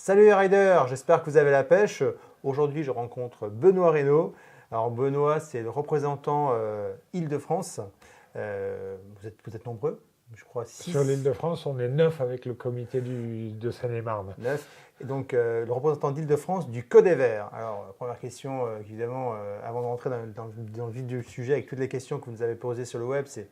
Salut les riders, j'espère que vous avez la pêche. Aujourd'hui, je rencontre Benoît Reynaud. Alors Benoît, c'est le représentant Île-de-France. Vous êtes nombreux, je crois Sur l'île 6, de France, on est 9 avec le comité de Seine-et-Marne. 9. Et donc le représentant d'Île-de-France du Code des Verts. Alors première question, évidemment, avant de rentrer dans le vif du sujet avec toutes les questions que vous nous avez posées sur le web, c'est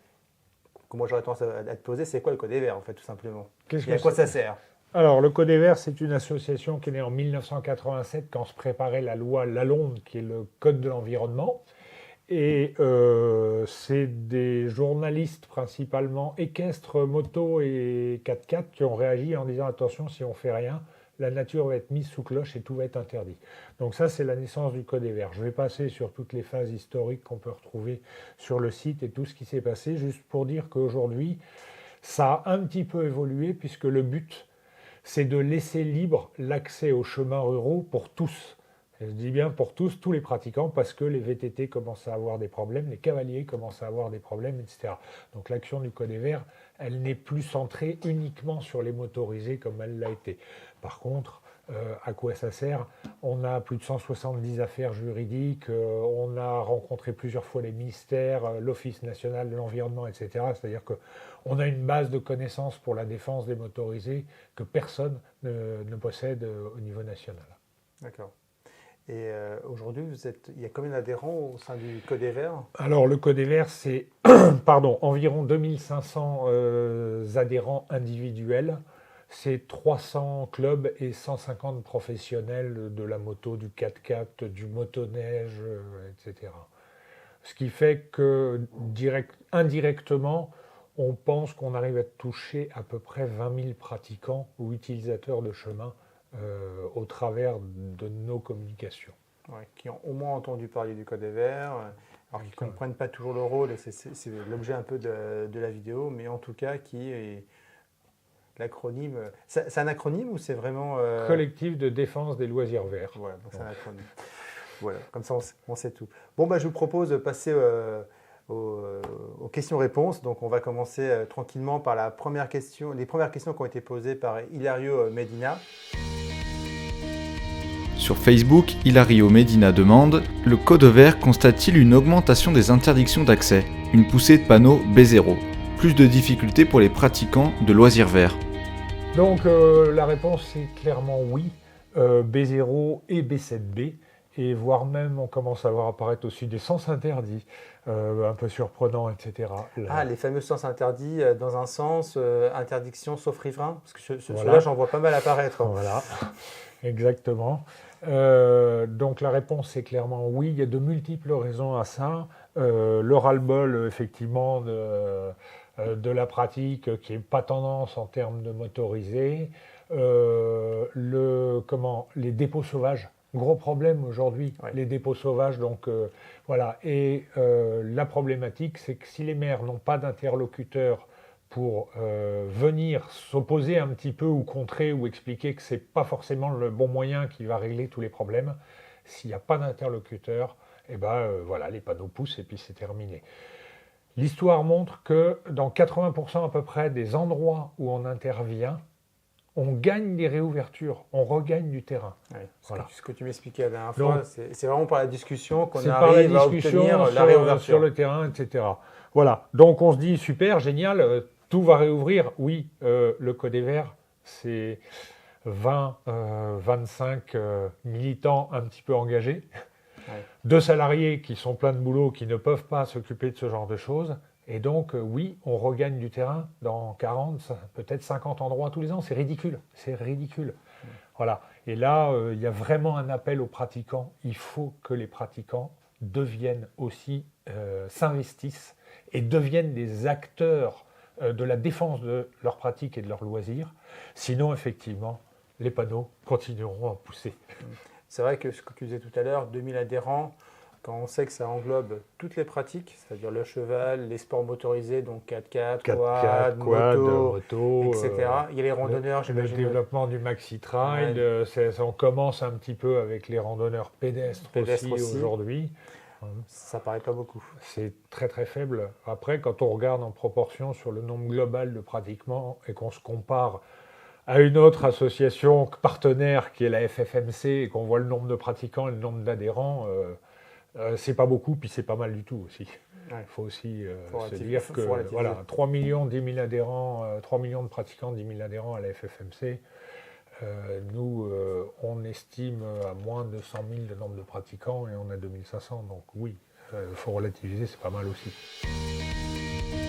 que moi j'aurais tendance à te poser, c'est quoi le Code des Verts en fait, tout simplement? Qu'est-ce Et à que quoi c'est ça sert? Alors, le Code des Verts, c'est une association qui est née en 1987 quand se préparait la loi Lalonde, qui est le Code de l'environnement. Et c'est des journalistes principalement équestres, moto et 4x4 qui ont réagi en disant attention, si on fait rien, la nature va être mise sous cloche et tout va être interdit. Donc ça, c'est la naissance du Code des Verts. Je vais passer sur toutes les phases historiques qu'on peut retrouver sur le site et tout ce qui s'est passé, juste pour dire qu'aujourd'hui, ça a un petit peu évolué puisque le but, c'est de laisser libre l'accès aux chemins ruraux pour tous. Et je dis bien pour tous les pratiquants, parce que les VTT commencent à avoir des problèmes, les cavaliers commencent à avoir des problèmes, etc. Donc l'action du Code des Verts, elle n'est plus centrée uniquement sur les motorisés comme elle l'a été. Par contre, à quoi ça sert? On a plus de 170 affaires juridiques, on a rencontré plusieurs fois les ministères, l'Office national de l'environnement, etc. C'est-à-dire qu'on a une base de connaissances pour la défense des motorisés que personne ne possède au niveau national. D'accord. Et aujourd'hui, il y a combien d'adhérents au sein du Code des Verts? Alors le Code des Verts, c'est environ 2500 adhérents individuels. C'est 300 clubs et 150 professionnels de la moto, du 4x4, du motoneige, etc. Ce qui fait que indirectement, on pense qu'on arrive à toucher à peu près 20 000 pratiquants ou utilisateurs de chemin au travers de nos communications. Ouais, qui ont au moins entendu parler du Code des Verts, alors qui ne comprennent pas toujours le rôle, et c'est l'objet un peu de la vidéo, mais en tout cas qui est l'acronyme. C'est un acronyme ou c'est vraiment. Collectif de défense des loisirs verts. Voilà, donc c'est un acronyme. Voilà, comme ça on sait tout. Bon, bah, je vous propose de passer aux questions-réponses. Donc on va commencer tranquillement par la première question, les premières questions qui ont été posées par Hilario Medina. Sur Facebook, Hilario Medina demande « Le Code vert constate-t-il une augmentation des interdictions d'accès? Une poussée de panneaux B0? Plus de difficultés pour les pratiquants de loisirs verts ?» Donc la réponse est clairement oui, B0 et B7B, et voire même on commence à voir apparaître aussi des sens interdits, un peu surprenants, etc. Ah, les fameux sens interdits, dans un sens, interdiction sauf riverain, parce que Voilà. ceux-là, j'en vois pas mal apparaître. Voilà, exactement. Donc la réponse est clairement oui, il y a de multiples raisons à ça. Le ras-le-bol, effectivement, de la pratique qui n'est pas tendance en termes de motorisés. Les dépôts sauvages, gros problème aujourd'hui, Ouais. les dépôts sauvages. Donc voilà. Et la problématique, c'est que si les maires n'ont pas d'interlocuteur pour venir s'opposer un petit peu ou contrer ou expliquer que ce n'est pas forcément le bon moyen qui va régler tous les problèmes, s'il n'y a pas d'interlocuteur, eh ben, voilà, les panneaux poussent et puis c'est terminé. L'histoire montre que dans 80% à peu près des endroits où on intervient, on gagne des réouvertures, on regagne du terrain. Ouais. Voilà. Ce que tu m'expliquais la dernière Donc, fois, c'est vraiment par la discussion qu'on c'est par la arrive à discussion obtenir la réouverture. sur le terrain, etc. Voilà. Donc on se dit super, génial, tout va réouvrir. Oui, le Code des Verts, c'est 25 militants un petit peu engagés, Ouais. 2 salariés qui sont pleins de boulot, qui ne peuvent pas s'occuper de ce genre de choses. Et donc, oui, on regagne du terrain dans 40, peut-être 50 endroits tous les ans. C'est ridicule. C'est ridicule. Voilà. Et là, il y a vraiment un appel aux pratiquants. Il faut que les pratiquants deviennent aussi, s'investissent et deviennent des acteurs de la défense de leurs pratiques et de leurs loisirs. Sinon, effectivement, les panneaux continueront à pousser. C'est vrai que ce que tu disais tout à l'heure, 2000 adhérents, quand on sait que ça englobe toutes les pratiques, c'est-à-dire le cheval, les sports motorisés, donc 4x4, quad, moto, etc. Il y a les randonneurs, Le j'imagine. développement du maxi-trail, on commence un petit peu avec les randonneurs pédestres aussi aujourd'hui. Ça paraît pas beaucoup. C'est très très faible. Après, quand on regarde en proportion sur le nombre global de pratiquants et qu'on se compare à une autre association partenaire qui est la FFMC et qu'on voit le nombre de pratiquants et le nombre d'adhérents, c'est pas beaucoup, puis c'est pas mal du tout aussi. Il faut aussi se dire que voilà, 3 millions, 10 000 adhérents, 3 millions de pratiquants, 10 000 adhérents à la FFMC. Nous, on estime à moins de 100 000 le nombre de pratiquants et on a 2500, donc oui, il faut relativiser, c'est pas mal aussi.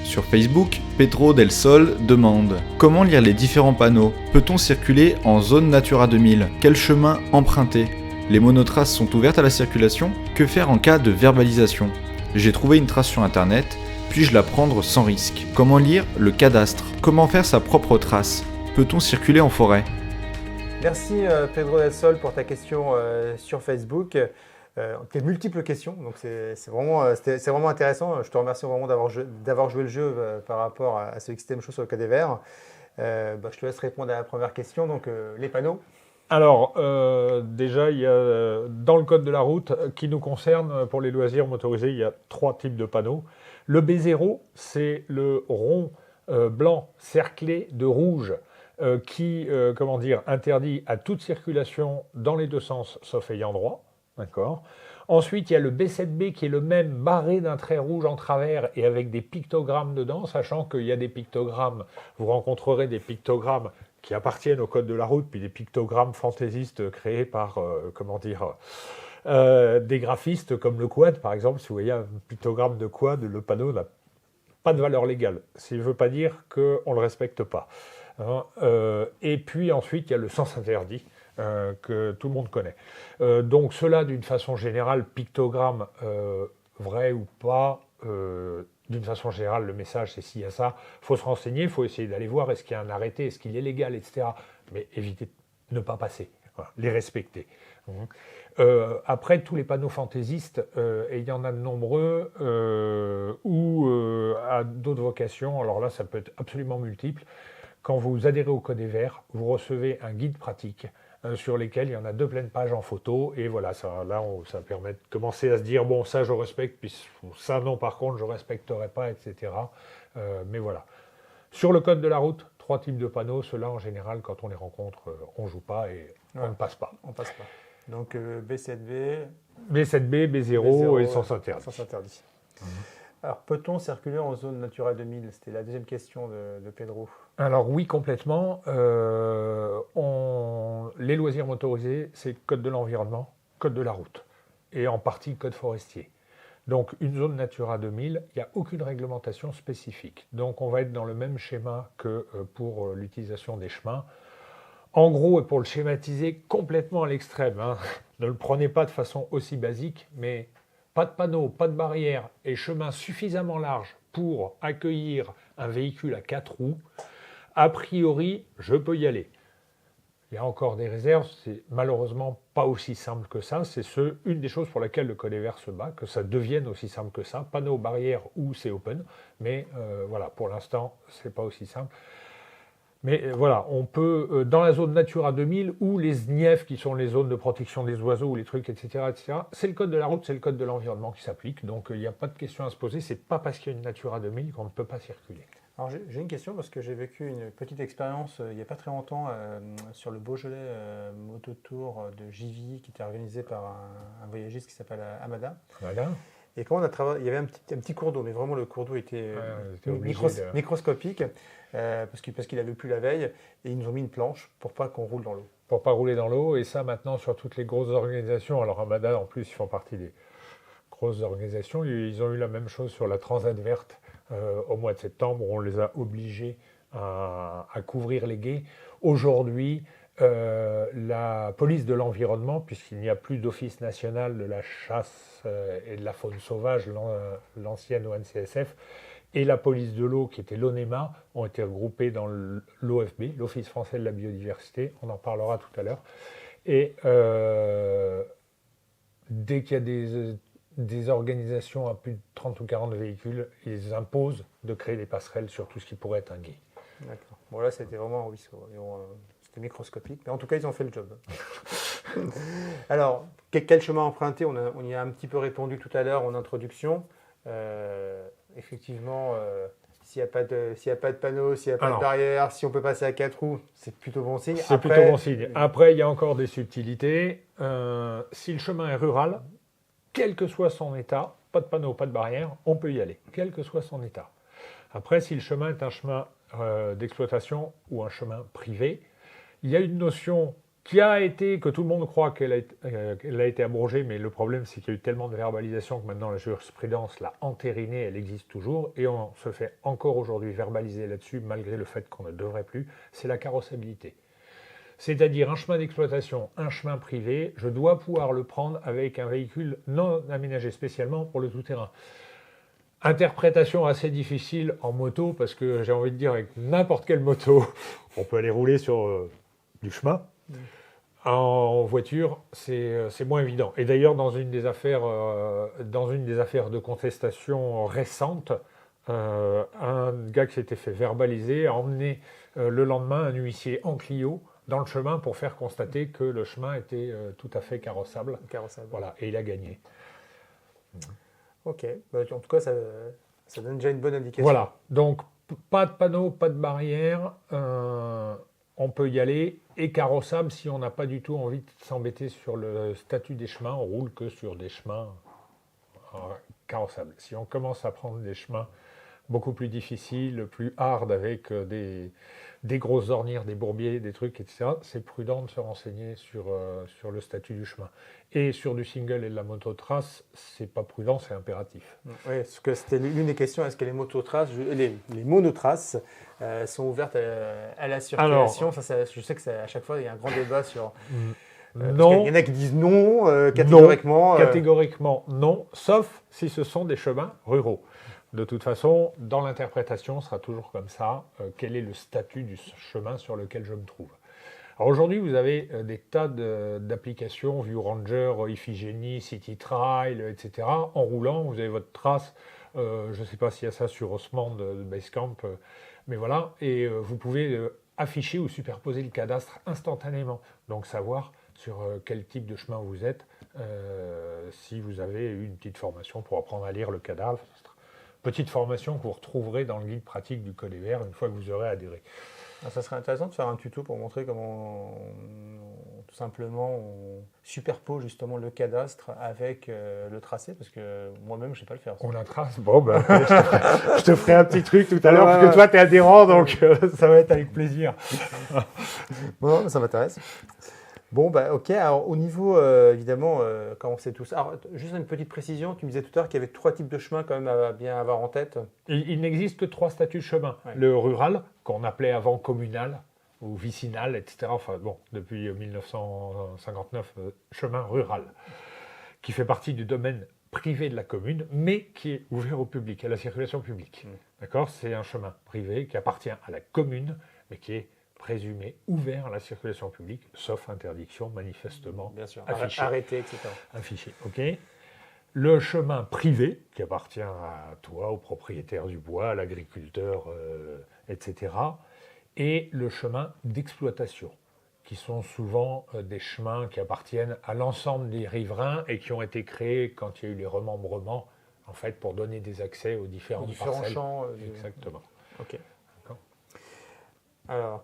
Sur Facebook, Pedro Del Sol demande « Comment lire les différents panneaux ? Peut-on circuler en zone Natura 2000 ? Quel chemin emprunter ? Les monotraces sont ouvertes à la circulation ? Que faire en cas de verbalisation ? J'ai trouvé une trace sur internet, puis-je la prendre sans risque ? Comment lire le cadastre ? Comment faire sa propre trace ? Peut-on circuler en forêt ? » Merci Pedro Del Sol pour ta question sur Facebook. Tes multiples questions, donc c'est vraiment intéressant. Je te remercie vraiment d'avoir joué le jeu par rapport à ce XTM Show sur le Code des Verts. Je te laisse répondre à la première question, donc les panneaux. Alors, déjà, il y a, dans le code de la route qui nous concerne, pour les loisirs motorisés, il y a 3 types de panneaux. Le B0, c'est le rond blanc cerclé de rouge qui interdit à toute circulation dans les 2 sens, sauf ayant droit. D'accord. Ensuite, il y a le B7B qui est le même, barré d'un trait rouge en travers et avec des pictogrammes dedans, sachant qu'il y a des pictogrammes, vous rencontrerez des pictogrammes qui appartiennent au code de la route, puis des pictogrammes fantaisistes créés par, des graphistes comme le quad, par exemple. Si vous voyez un pictogramme de quad, le panneau n'a pas de valeur légale. Ça ne veut pas dire qu'on ne le respecte pas. Et puis ensuite, il y a le sens interdit, que tout le monde connaît. Donc cela, d'une façon générale, pictogramme vrai ou pas, d'une façon générale, le message c'est ci, il y a ça. Il faut se renseigner, il faut essayer d'aller voir est-ce qu'il y a un arrêté, est-ce qu'il est légal, etc. Mais éviter de ne pas passer, voilà, les respecter. Après, tous les panneaux fantaisistes, et il y en a de nombreux, ou à d'autres vocations, alors là ça peut être absolument multiple. Quand vous adhérez au Code des Verts, vous recevez un guide pratique sur lesquels il y en a 2 pleines pages en photo, et voilà, ça permet de commencer à se dire, bon, ça je respecte, puis ça non, par contre, je ne respecterai pas, etc. Mais voilà. Sur le code de la route, 3 types de panneaux, ceux-là, en général, quand on les rencontre, on ne joue pas et on ne passe pas. On passe pas. Donc B7B, B0 et sens interdit. Sens interdit. Alors, peut-on circuler en zone Natura 2000 ? C'était la deuxième question de Pedro. Alors oui, complètement. Les loisirs motorisés, c'est code de l'environnement, code de la route, et en partie code forestier. Donc une zone Natura 2000, il n'y a aucune réglementation spécifique. Donc on va être dans le même schéma que pour l'utilisation des chemins. En gros, et pour le schématiser complètement à l'extrême, ne le prenez pas de façon aussi basique, mais pas de panneau, pas de barrière et chemin suffisamment large pour accueillir un véhicule à 4 roues, a priori, je peux y aller. Il y a encore des réserves, c'est malheureusement pas aussi simple que ça. C'est une des choses pour laquelle le Code des Verts se bat, que ça devienne aussi simple que ça. Panneau, barrière ou c'est open, mais voilà, pour l'instant, c'est pas aussi simple. Mais voilà, on peut, dans la zone Natura 2000, ou les ZNIEF, qui sont les zones de protection des oiseaux, ou les trucs, etc., c'est le code de la route, c'est le code de l'environnement qui s'applique. Donc il n'y a pas de question à se poser. C'est pas parce qu'il y a une Natura 2000 qu'on ne peut pas circuler. Alors j'ai une question parce que j'ai vécu une petite expérience il n'y a pas très longtemps sur le Beaujolais Mototour de Givy qui était organisé par un voyagiste qui s'appelle Amada. Voilà. Et quand on a travaillé, il y avait un petit cours d'eau, mais vraiment le cours d'eau était microscopique parce qu'il avait plu la veille, et ils nous ont mis une planche pour pas qu'on roule dans l'eau. Pour pas rouler dans l'eau, et ça maintenant sur toutes les grosses organisations. Alors Amada en plus ils font partie des grosses organisations. Ils ont eu la même chose sur la Transat verte au mois de septembre, où on les a obligés à couvrir les quais. Aujourd'hui, la police de l'environnement, puisqu'il n'y a plus d'office national de la chasse et de la faune sauvage, l'ancienne ONCSF, et la police de l'eau, qui était l'ONEMA, ont été regroupés dans l'OFB, l'Office français de la biodiversité. On en parlera tout à l'heure. Et dès qu'il y a des organisations à plus de 30 ou 40 véhicules, ils imposent de créer des passerelles sur tout ce qui pourrait être un quai. D'accord. Bon, là, c'était vraiment un ruisseau. C'était microscopique, mais en tout cas, ils ont fait le job. Alors, quel chemin emprunter ? On y a un petit peu répondu tout à l'heure en introduction. Effectivement, s'il n'y a pas de panneau, s'il n'y a pas de barrière, si on peut passer à 4 roues, c'est plutôt bon signe. C'est plutôt bon signe. Après, il y a encore des subtilités. Si le chemin est rural, quel que soit son état, pas de panneau, pas de barrière, on peut y aller, quel que soit son état. Après, si le chemin est un chemin d'exploitation ou un chemin privé, il y a une notion que tout le monde croit qu'elle a été abrogée, mais le problème, c'est qu'il y a eu tellement de verbalisation que maintenant la jurisprudence l'a entérinée, elle existe toujours, et on se fait encore aujourd'hui verbaliser là-dessus, malgré le fait qu'on ne devrait plus, c'est la carrossabilité. C'est-à-dire un chemin d'exploitation, un chemin privé, je dois pouvoir le prendre avec un véhicule non aménagé spécialement pour le tout-terrain. Interprétation assez difficile en moto, parce que j'ai envie de dire, avec n'importe quelle moto, on peut aller rouler sur du chemin. En voiture, c'est moins évident. Et d'ailleurs, dans une des affaires de contestation récentes, un gars qui s'était fait verbaliser a emmené le lendemain un huissier en Clio dans le chemin pour faire constater que le chemin était tout à fait carrossable. Voilà, et il a gagné. Ok, en tout cas, ça donne déjà une bonne indication. Voilà, donc pas de panneau, pas de barrière, on peut y aller, et carrossable si on n'a pas du tout envie de s'embêter sur le statut des chemins, on roule que sur des chemins carrossables. Si on commence à prendre des chemins beaucoup plus difficiles, plus hard, avec des grosses ornières, des bourbiers, des trucs, etc., c'est prudent de se renseigner sur le statut du chemin. Et sur du single et de la mototrace, c'est pas prudent, c'est impératif. Oui, parce que c'était l'une des questions, est-ce que les monotraces sont ouvertes à la circulation? Alors, je sais que à chaque fois, il y a un grand débat sur... non. Il y en a qui disent non, catégoriquement. Non, catégoriquement non, sauf si ce sont des chemins ruraux. De toute façon, dans l'interprétation, ce sera toujours comme ça. Quel est le statut du chemin sur lequel je me trouve? Alors aujourd'hui, vous avez des tas d'applications, View Ranger, Iphigénie, City Trail, etc. En roulant, vous avez votre trace. Je ne sais pas s'il y a ça sur Haussmann de Basecamp, mais voilà. Et vous pouvez afficher ou superposer le cadastre instantanément. Donc savoir sur quel type de chemin vous êtes, si vous avez eu une petite formation pour apprendre à lire le cadastre. Petite formation que vous retrouverez dans le guide pratique du Code des Verts une fois que vous aurez adhéré. Ça serait intéressant de faire un tuto pour montrer comment tout simplement on superpose justement le cadastre avec le tracé, parce que moi-même je ne sais pas le faire. On la trace. Bon, ben, je te ferai un petit truc tout à l'heure, parce que toi tu es adhérent, donc ça va être avec plaisir. Bon, ça m'intéresse. Bon, ok. Alors, au niveau, évidemment, quand on sait tout ça. Alors, juste une petite précision. Tu me disais tout à l'heure qu'il y avait 3 types de chemins quand même à bien avoir en tête. Il n'existe que 3 statuts de chemin. Ouais. Le rural, qu'on appelait avant communal ou vicinal, etc. Enfin, bon, depuis 1959, chemin rural, qui fait partie du domaine privé de la commune, mais qui est ouvert au public, à la circulation publique. D'accord ? C'est un chemin privé qui appartient à la commune, mais qui est présumé ouvert à la circulation publique, sauf interdiction manifestement affichée. Arrêté, etc. Affiché, ok. Le chemin privé, qui appartient à toi, au propriétaire du bois, à l'agriculteur, etc. Et le chemin d'exploitation, qui sont souvent des chemins qui appartiennent à l'ensemble des riverains et qui ont été créés quand il y a eu les remembrements, en fait, pour donner des accès aux différents parcelles. Champs. Exactement. Ok. D'accord. Alors,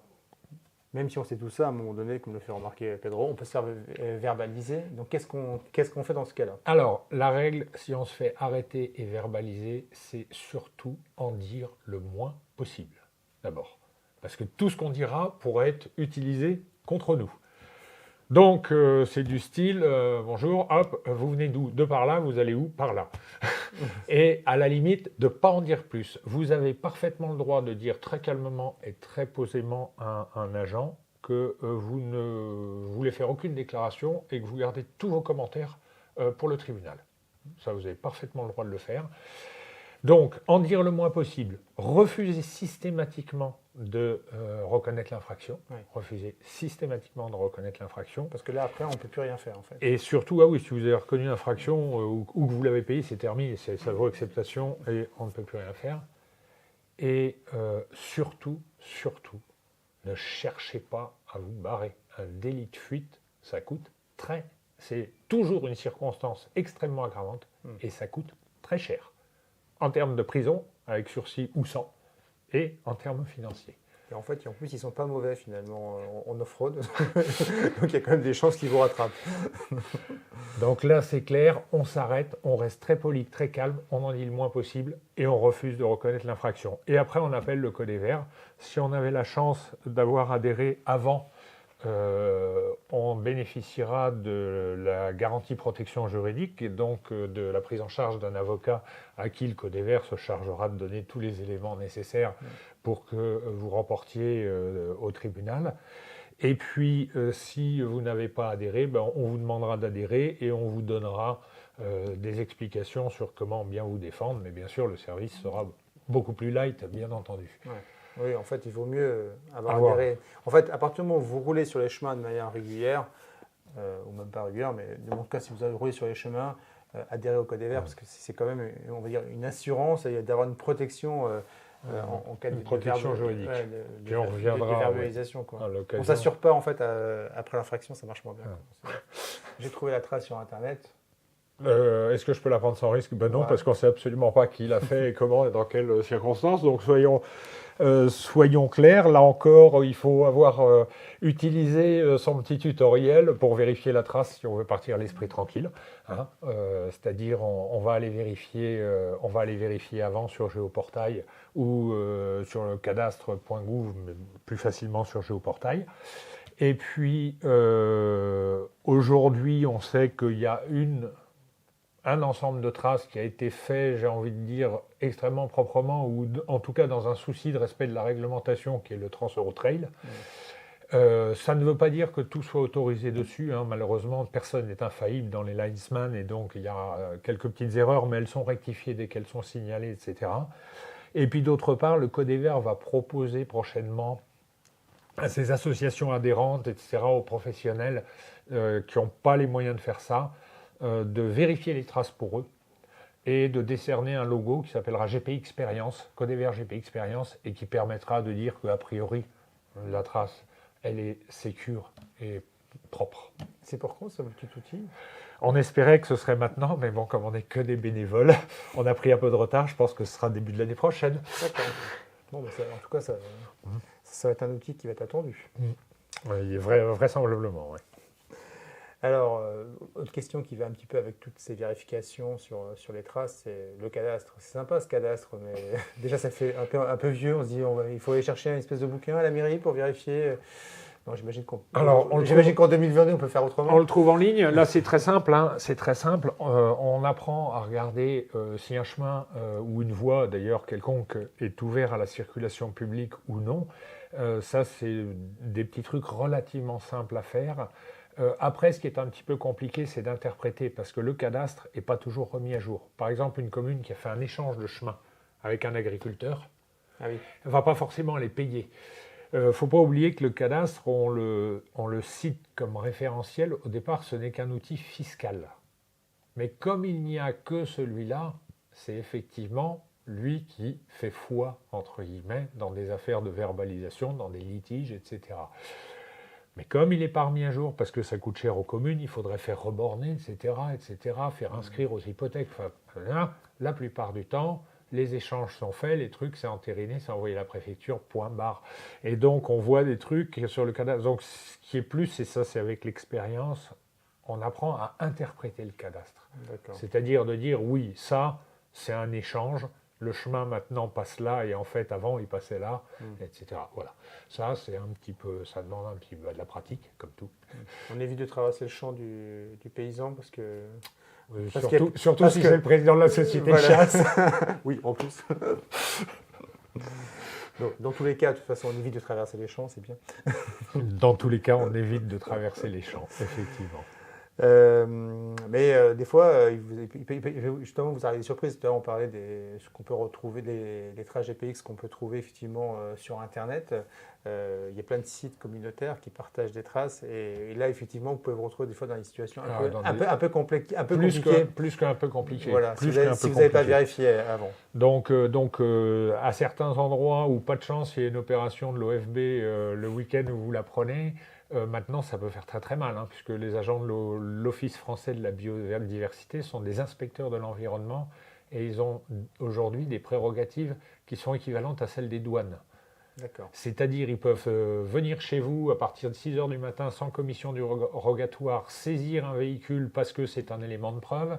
même si on sait tout ça, à un moment donné, comme le fait remarquer Pedro, on peut se faire verbaliser. Donc, qu'est-ce qu'on fait dans ce cas-là? Alors, la règle, si on se fait arrêter et verbaliser, c'est surtout en dire le moins possible, d'abord. Parce que tout ce qu'on dira pourrait être utilisé contre nous. Donc, c'est du style, bonjour, hop, vous venez d'où? De par là, vous allez où? Par là. Et à la limite, de ne pas en dire plus. Vous avez parfaitement le droit de dire très calmement et très posément à un agent que vous ne voulez faire aucune déclaration et que vous gardez tous vos commentaires pour le tribunal. Ça, vous avez parfaitement le droit de le faire. Donc, en dire le moins possible, refuser systématiquement de reconnaître l'infraction. Oui. Refuser systématiquement de reconnaître l'infraction. Parce que là, après, on ne peut plus rien faire, en fait. Et surtout, si vous avez reconnu l'infraction ou que vous l'avez payé, c'est terminé, c'est sa vraie acceptation et on ne peut plus rien faire. Et surtout, ne cherchez pas à vous barrer. Un délit de fuite, ça coûte c'est toujours une circonstance extrêmement aggravante et ça coûte très cher. En termes de prison, avec sursis ou sans, et en termes financiers. Et en fait, en plus, ils ne sont pas mauvais finalement en off-road. Donc il y a quand même des chances qu'ils vous rattrapent. Donc là, c'est clair, on s'arrête, on reste très poli, très calme, on en dit le moins possible et on refuse de reconnaître l'infraction. Et après, on appelle le code vert. Si on avait la chance d'avoir adhéré avant, on bénéficiera de la garantie protection juridique et donc de la prise en charge d'un avocat à qui le code vert se chargera de donner tous les éléments nécessaires pour que vous remportiez au tribunal. Et puis, si vous n'avez pas adhéré, on vous demandera d'adhérer et on vous donnera des explications sur comment bien vous défendre. Mais bien sûr, le service sera beaucoup plus light, bien entendu. Ouais. Oui, en fait, il vaut mieux avoir adhéré. En fait, à partir du moment où vous roulez sur les chemins de manière régulière, ou même pas régulière, mais dans mon cas, si vous avez roulé sur les chemins, adhérez au code vert, parce que c'est quand même, on va dire, une assurance et d'avoir une protection en cas de protection juridique. Puis on reviendra de verbalisation. Quoi. On ne s'assure pas, en fait, après l'infraction, ça marche moins bien. J'ai trouvé la trace sur Internet. Est-ce que je peux la prendre sans risque? Non, parce qu'on ne sait absolument pas qui l'a fait et comment et dans quelles circonstances. Donc soyons clairs. Là encore, il faut avoir utilisé son petit tutoriel pour vérifier la trace si on veut partir l'esprit tranquille. Hein. C'est-à-dire, on va aller vérifier avant sur Géoportail ou sur le cadastre.gouv, mais plus facilement sur Géoportail. Et puis, aujourd'hui, on sait qu'il y a un ensemble de traces qui a été fait, j'ai envie de dire, extrêmement proprement, ou en tout cas dans un souci de respect de la réglementation qui est le Trans-Euro-Trail. Ça ne veut pas dire que tout soit autorisé dessus. Hein. Malheureusement, personne n'est infaillible dans les linesman et donc il y a quelques petites erreurs, mais elles sont rectifiées dès qu'elles sont signalées, etc. Et puis d'autre part, le Code vert va proposer prochainement à ces associations adhérentes, etc., aux professionnels qui n'ont pas les moyens de faire ça, de vérifier les traces pour eux et de décerner un logo qui s'appellera GP Experience, Code vert GP Experience, et qui permettra de dire qu'a priori, la trace, elle est sécure et propre. C'est pour quand ce petit outil ? On espérait que ce serait maintenant, mais bon, comme on n'est que des bénévoles, on a pris un peu de retard. Je pense que ce sera début de l'année prochaine. D'accord. Bon, mais en tout cas, ça va être un outil qui va être attendu. Oui, vraisemblablement, oui. Alors, autre question qui va un petit peu avec toutes ces vérifications sur les traces, c'est le cadastre. C'est sympa ce cadastre, mais déjà ça fait un peu vieux. On se dit il faut aller chercher une espèce de bouquin à la mairie pour vérifier. Non, j'imagine qu'en 2022, on peut faire autrement. On le trouve en ligne. Là, c'est très simple. Hein. C'est très simple. On apprend à regarder si un chemin ou une voie, d'ailleurs, quelconque, est ouvert à la circulation publique ou non. Ça, c'est des petits trucs relativement simples à faire. Après, ce qui est un petit peu compliqué, c'est d'interpréter, parce que le cadastre n'est pas toujours remis à jour. Par exemple, une commune qui a fait un échange de chemin avec un agriculteur, elle ne va pas forcément les payer. Il ne faut pas oublier que le cadastre, on le cite comme référentiel. Au départ, ce n'est qu'un outil fiscal. Mais comme il n'y a que celui-là, c'est effectivement lui qui fait foi, entre guillemets, dans des affaires de verbalisation, dans des litiges, etc. Mais comme il n'est pas remis à jour, parce que ça coûte cher aux communes, il faudrait faire reborner, etc., faire inscrire aux hypothèques. Enfin, la plupart du temps, les échanges sont faits, les trucs, c'est entériné, c'est envoyé à la préfecture, point barre. Et donc, on voit des trucs sur le cadastre. Donc, ce qui est plus, c'est ça, c'est avec l'expérience, on apprend à interpréter le cadastre. D'accord. C'est-à-dire de dire, oui, ça, c'est un échange, le chemin maintenant passe là, et en fait, avant, il passait là, etc. Voilà. Ça, c'est un petit peu, ça demande un petit peu de la pratique, comme tout. On évite de traverser le champ du paysan, parce que... Surtout si c'est le président de la société de chasse. Oui, en plus. Dans tous les cas, de toute façon, on évite de traverser les champs, c'est bien. Dans tous les cas, on évite de traverser les champs, effectivement. Mais des fois, justement, vous avez des surprises. Tout à l'heure, on parlait de ce qu'on peut retrouver, les traces GPX qu'on peut trouver effectivement sur Internet. Il y a plein de sites communautaires qui partagent des traces. Et là, effectivement, vous pouvez vous retrouver des fois dans des situations un peu compliquées. Plus qu'un peu compliqué. Voilà, si vous n'avez pas vérifié avant. Donc, à certains endroits où, pas de chance, il y a une opération de l'OFB le week-end où vous la prenez, maintenant, ça peut faire très très mal, puisque les agents de l'Office français de la biodiversité sont des inspecteurs de l'environnement et ils ont aujourd'hui des prérogatives qui sont équivalentes à celles des douanes. D'accord. C'est-à-dire, ils peuvent venir chez vous à partir de 6 h du matin sans commission du rogatoire, saisir un véhicule parce que c'est un élément de preuve.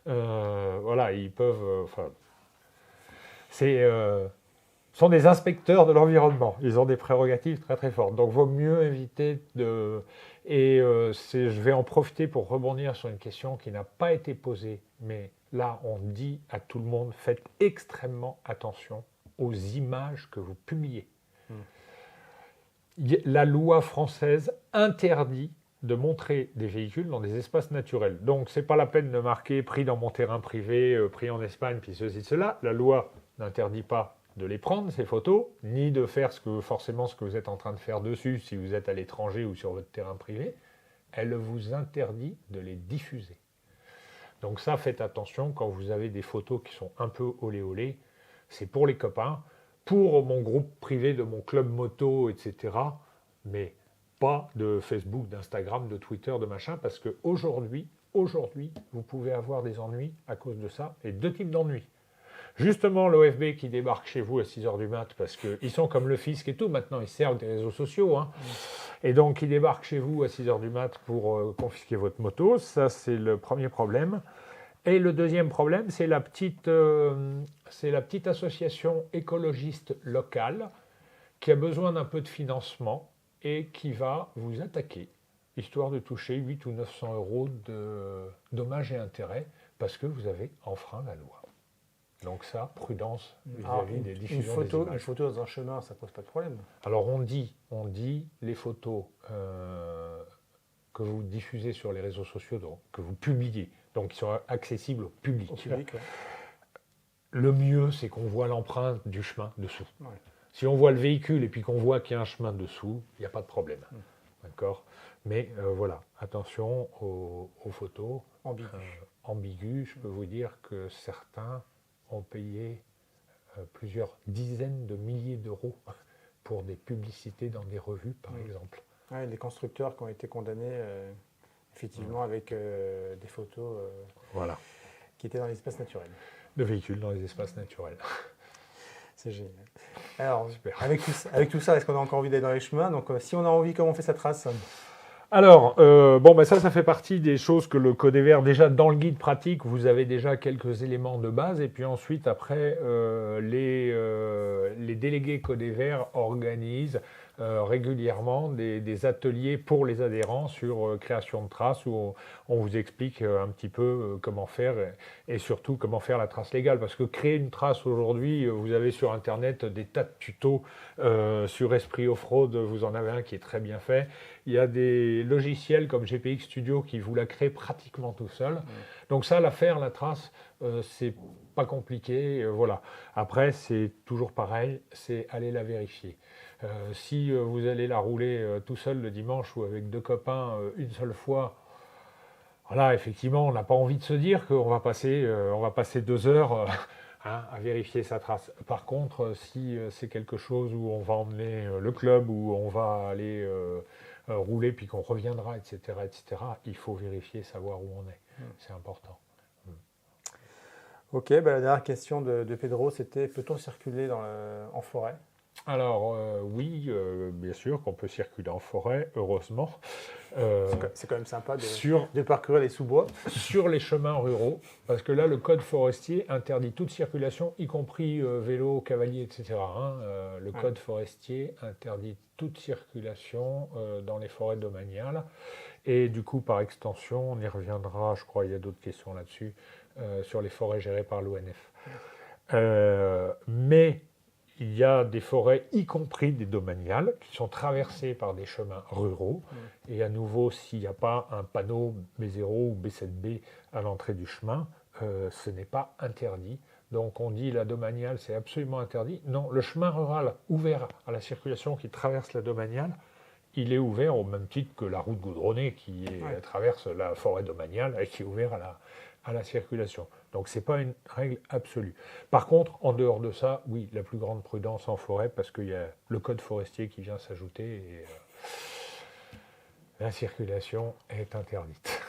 Voilà, ils peuvent... sont des inspecteurs de l'environnement. Ils ont des prérogatives très très fortes. Donc, il vaut mieux éviter de... Et je vais en profiter pour rebondir sur une question qui n'a pas été posée. Mais là, on dit à tout le monde, faites extrêmement attention aux images que vous publiez. La loi française interdit de montrer des véhicules dans des espaces naturels. Donc, ce n'est pas la peine de marquer « pris dans mon terrain privé, pris en Espagne », puis ceci, cela. La loi n'interdit pas de les prendre, ces photos, ni de faire forcément ce que vous êtes en train de faire dessus si vous êtes à l'étranger ou sur votre terrain privé. Elle vous interdit de les diffuser. Donc ça, faites attention quand vous avez des photos qui sont un peu olé olé. C'est pour les copains, pour mon groupe privé de mon club moto, etc. Mais pas de Facebook, d'Instagram, de Twitter, de machin, parce qu'aujourd'hui, vous pouvez avoir des ennuis à cause de ça, et 2 types d'ennuis. Justement, l'OFB qui débarque chez vous à 6 h du mat, parce qu'ils sont comme le fisc et tout, maintenant ils servent des réseaux sociaux, hein. Et donc ils débarquent chez vous à 6 h du mat pour confisquer votre moto, ça c'est le premier problème. Et le deuxième problème, c'est la petite association écologiste locale qui a besoin d'un peu de financement et qui va vous attaquer, histoire de toucher 800 ou 900 € de dommages et intérêts parce que vous avez enfreint la loi. Donc ça, prudence vis-à-vis des diffusions des images. Une photo dans un chemin, ça ne pose pas de problème. Alors on dit les photos que vous diffusez sur les réseaux sociaux, donc, que vous publiez, donc qui sont accessibles au public. Ouais. Le mieux, c'est qu'on voit l'empreinte du chemin dessous. Ouais. Si on voit le véhicule et puis qu'on voit qu'il y a un chemin dessous, il n'y a pas de problème. D'accord ? Mais voilà, attention aux photos ambiguës. Je peux vous dire que certains ont payé plusieurs dizaines de milliers d'euros pour des publicités dans des revues, par exemple. Ouais, les constructeurs qui ont été condamnés, effectivement, avec des photos qui étaient dans l'espace naturel. De véhicules dans les espaces naturels. C'est génial. Alors, avec tout ça, est-ce qu'on a encore envie d'aller dans les chemins ? Donc, si on a envie, comment on fait sa trace ? Alors, ça fait partie des choses que le Code des Verts, déjà dans le guide pratique, vous avez déjà quelques éléments de base. Et puis ensuite, après, les délégués Code des Verts organisent régulièrement des ateliers pour les adhérents sur création de traces où on vous explique un petit peu comment faire et surtout comment faire la trace légale. Parce que créer une trace aujourd'hui, vous avez sur Internet des tas de tutos sur Esprit Offroad, vous en avez un qui est très bien fait. Il y a des logiciels comme GPX Studio qui vous la créent pratiquement tout seul. Donc ça, la trace, c'est pas compliqué. Voilà. Après, c'est toujours pareil, c'est aller la vérifier. Si vous allez la rouler tout seul le dimanche ou avec 2 copains une seule fois, voilà, effectivement, on n'a pas envie de se dire qu'on va passer 2 heures à vérifier sa trace. Par contre, si c'est quelque chose où on va emmener le club, où on va aller rouler puis qu'on reviendra, etc., il faut vérifier, savoir où on est. C'est important. Ok, la dernière question de Pedro, c'était peut-on circuler en forêt ? Alors oui, bien sûr qu'on peut circuler en forêt, heureusement. C'est quand même sympa de parcourir les sous-bois. Sur les chemins ruraux, parce que là, le code forestier interdit toute circulation, y compris vélo, cavalier, etc. Le code forestier interdit toute circulation dans les forêts domaniales. Et du coup, par extension, on y reviendra, je crois, il y a d'autres questions là-dessus, sur les forêts gérées par l'ONF. Mais il y a des forêts, y compris des domaniales, qui sont traversées par des chemins ruraux. Et à nouveau, s'il n'y a pas un panneau B0 ou B7B à l'entrée du chemin, ce n'est pas interdit. Donc on dit la domaniale, c'est absolument interdit. Non, le chemin rural ouvert à la circulation qui traverse la domaniale, il est ouvert au même titre que la route goudronnée qui traverse la forêt domaniale et qui est ouvert à la circulation. Donc ce n'est pas une règle absolue. Par contre, en dehors de ça, oui, la plus grande prudence en forêt, parce qu'il y a le code forestier qui vient s'ajouter et la circulation est interdite.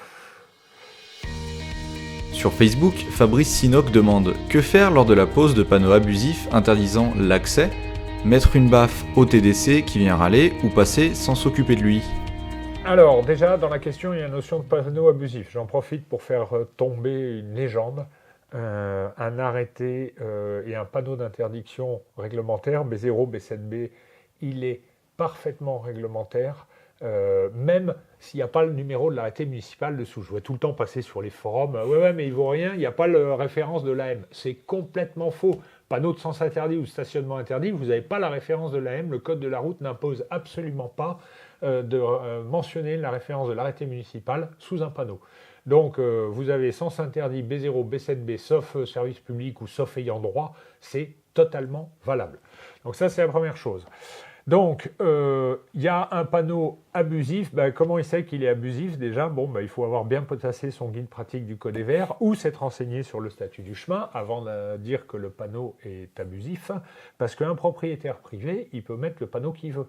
Sur Facebook, Fabrice Sinoc demande « Que faire lors de la pose de panneaux abusifs interdisant l'accès ? Mettre une baffe au TDC qui vient râler ou passer sans s'occuper de lui ?» Alors, déjà, dans la question, il y a la notion de panneau abusif. J'en profite pour faire tomber une légende. Un arrêté et un panneau d'interdiction réglementaire, B0, B7B, il est parfaitement réglementaire, même s'il n'y a pas le numéro de l'arrêté municipal dessous. Je vois tout le temps passer sur les forums, ouais, mais il ne vaut rien, il n'y a pas la référence de l'AM. C'est complètement faux. Panneau de sens interdit ou stationnement interdit, vous n'avez pas la référence de l'AM, le code de la route n'impose absolument pas de mentionner la référence de l'arrêté municipal sous un panneau. Donc vous avez sens interdit B0, B7B, sauf service public ou sauf ayant droit, c'est totalement valable. Donc ça c'est la première chose. Donc il y a un panneau abusif, comment il sait qu'il est abusif déjà ? Il faut avoir bien potassé son guide pratique du code des verts ou s'être renseigné sur le statut du chemin avant de dire que le panneau est abusif, parce qu'un propriétaire privé, il peut mettre le panneau qu'il veut.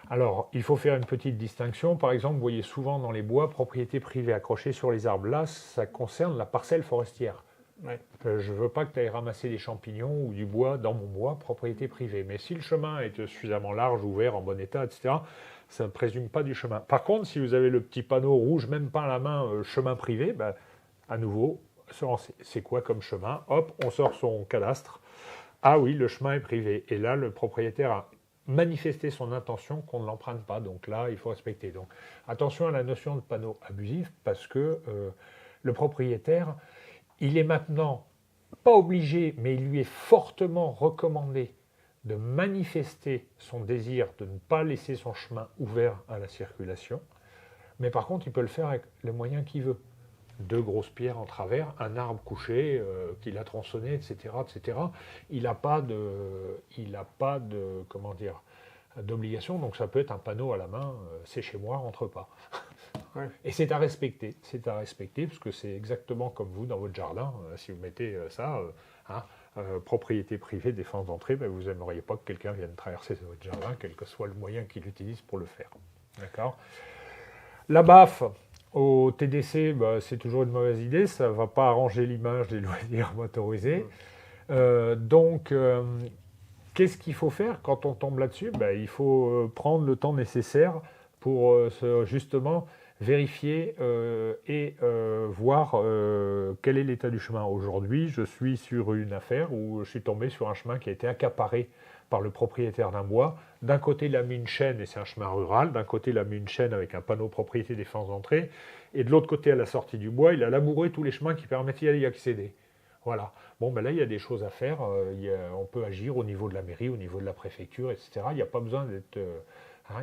Alors, il faut faire une petite distinction. Par exemple, vous voyez souvent dans les bois, propriété privée accrochée sur les arbres. Là, ça concerne la parcelle forestière. Ouais. Je ne veux pas que tu ailles ramasser des champignons ou du bois dans mon bois, propriété privée. Mais si le chemin est suffisamment large, ouvert, en bon état, etc., ça ne présume pas du chemin. Par contre, si vous avez le petit panneau rouge, même pas à la main, chemin privé, à nouveau, c'est quoi comme chemin ? Hop, on sort son cadastre. Ah oui, le chemin est privé. Et là, le propriétaire a manifester son intention qu'on ne l'emprunte pas. Donc là, il faut respecter. Donc attention à la notion de panneau abusif parce que le propriétaire, il est maintenant pas obligé, mais il lui est fortement recommandé de manifester son désir de ne pas laisser son chemin ouvert à la circulation. Mais par contre, il peut le faire avec les moyens qu'il veut. 2 grosses pierres en travers, un arbre couché qu'il a tronçonné, etc., etc. Il n'a pas d'obligation, donc ça peut être un panneau à la main, c'est chez moi, rentre pas. Ouais. Et c'est à respecter, parce que c'est exactement comme vous dans votre jardin, si vous mettez ça, propriété privée, défense d'entrée, vous n'aimeriez pas que quelqu'un vienne traverser votre jardin, quel que soit le moyen qu'il utilise pour le faire. D'accord ? La baffe au TDC, c'est toujours une mauvaise idée, ça ne va pas arranger l'image des loisirs motorisés. Donc, qu'est-ce qu'il faut faire quand on tombe là-dessus ? Il faut prendre le temps nécessaire pour justement vérifier et voir quel est l'état du chemin. Aujourd'hui, je suis sur une affaire où je suis tombé sur un chemin qui a été accaparé par le propriétaire d'un bois. D'un côté, il a mis une chaîne, et c'est un chemin rural. D'un côté, il a mis une chaîne avec un panneau propriété défense d'entrée. Et de l'autre côté, à la sortie du bois, il a labouré tous les chemins qui permettaient d'y accéder. Voilà. Là, il y a des choses à faire. On peut agir au niveau de la mairie, au niveau de la préfecture, etc. Il n'y a pas besoin d'être...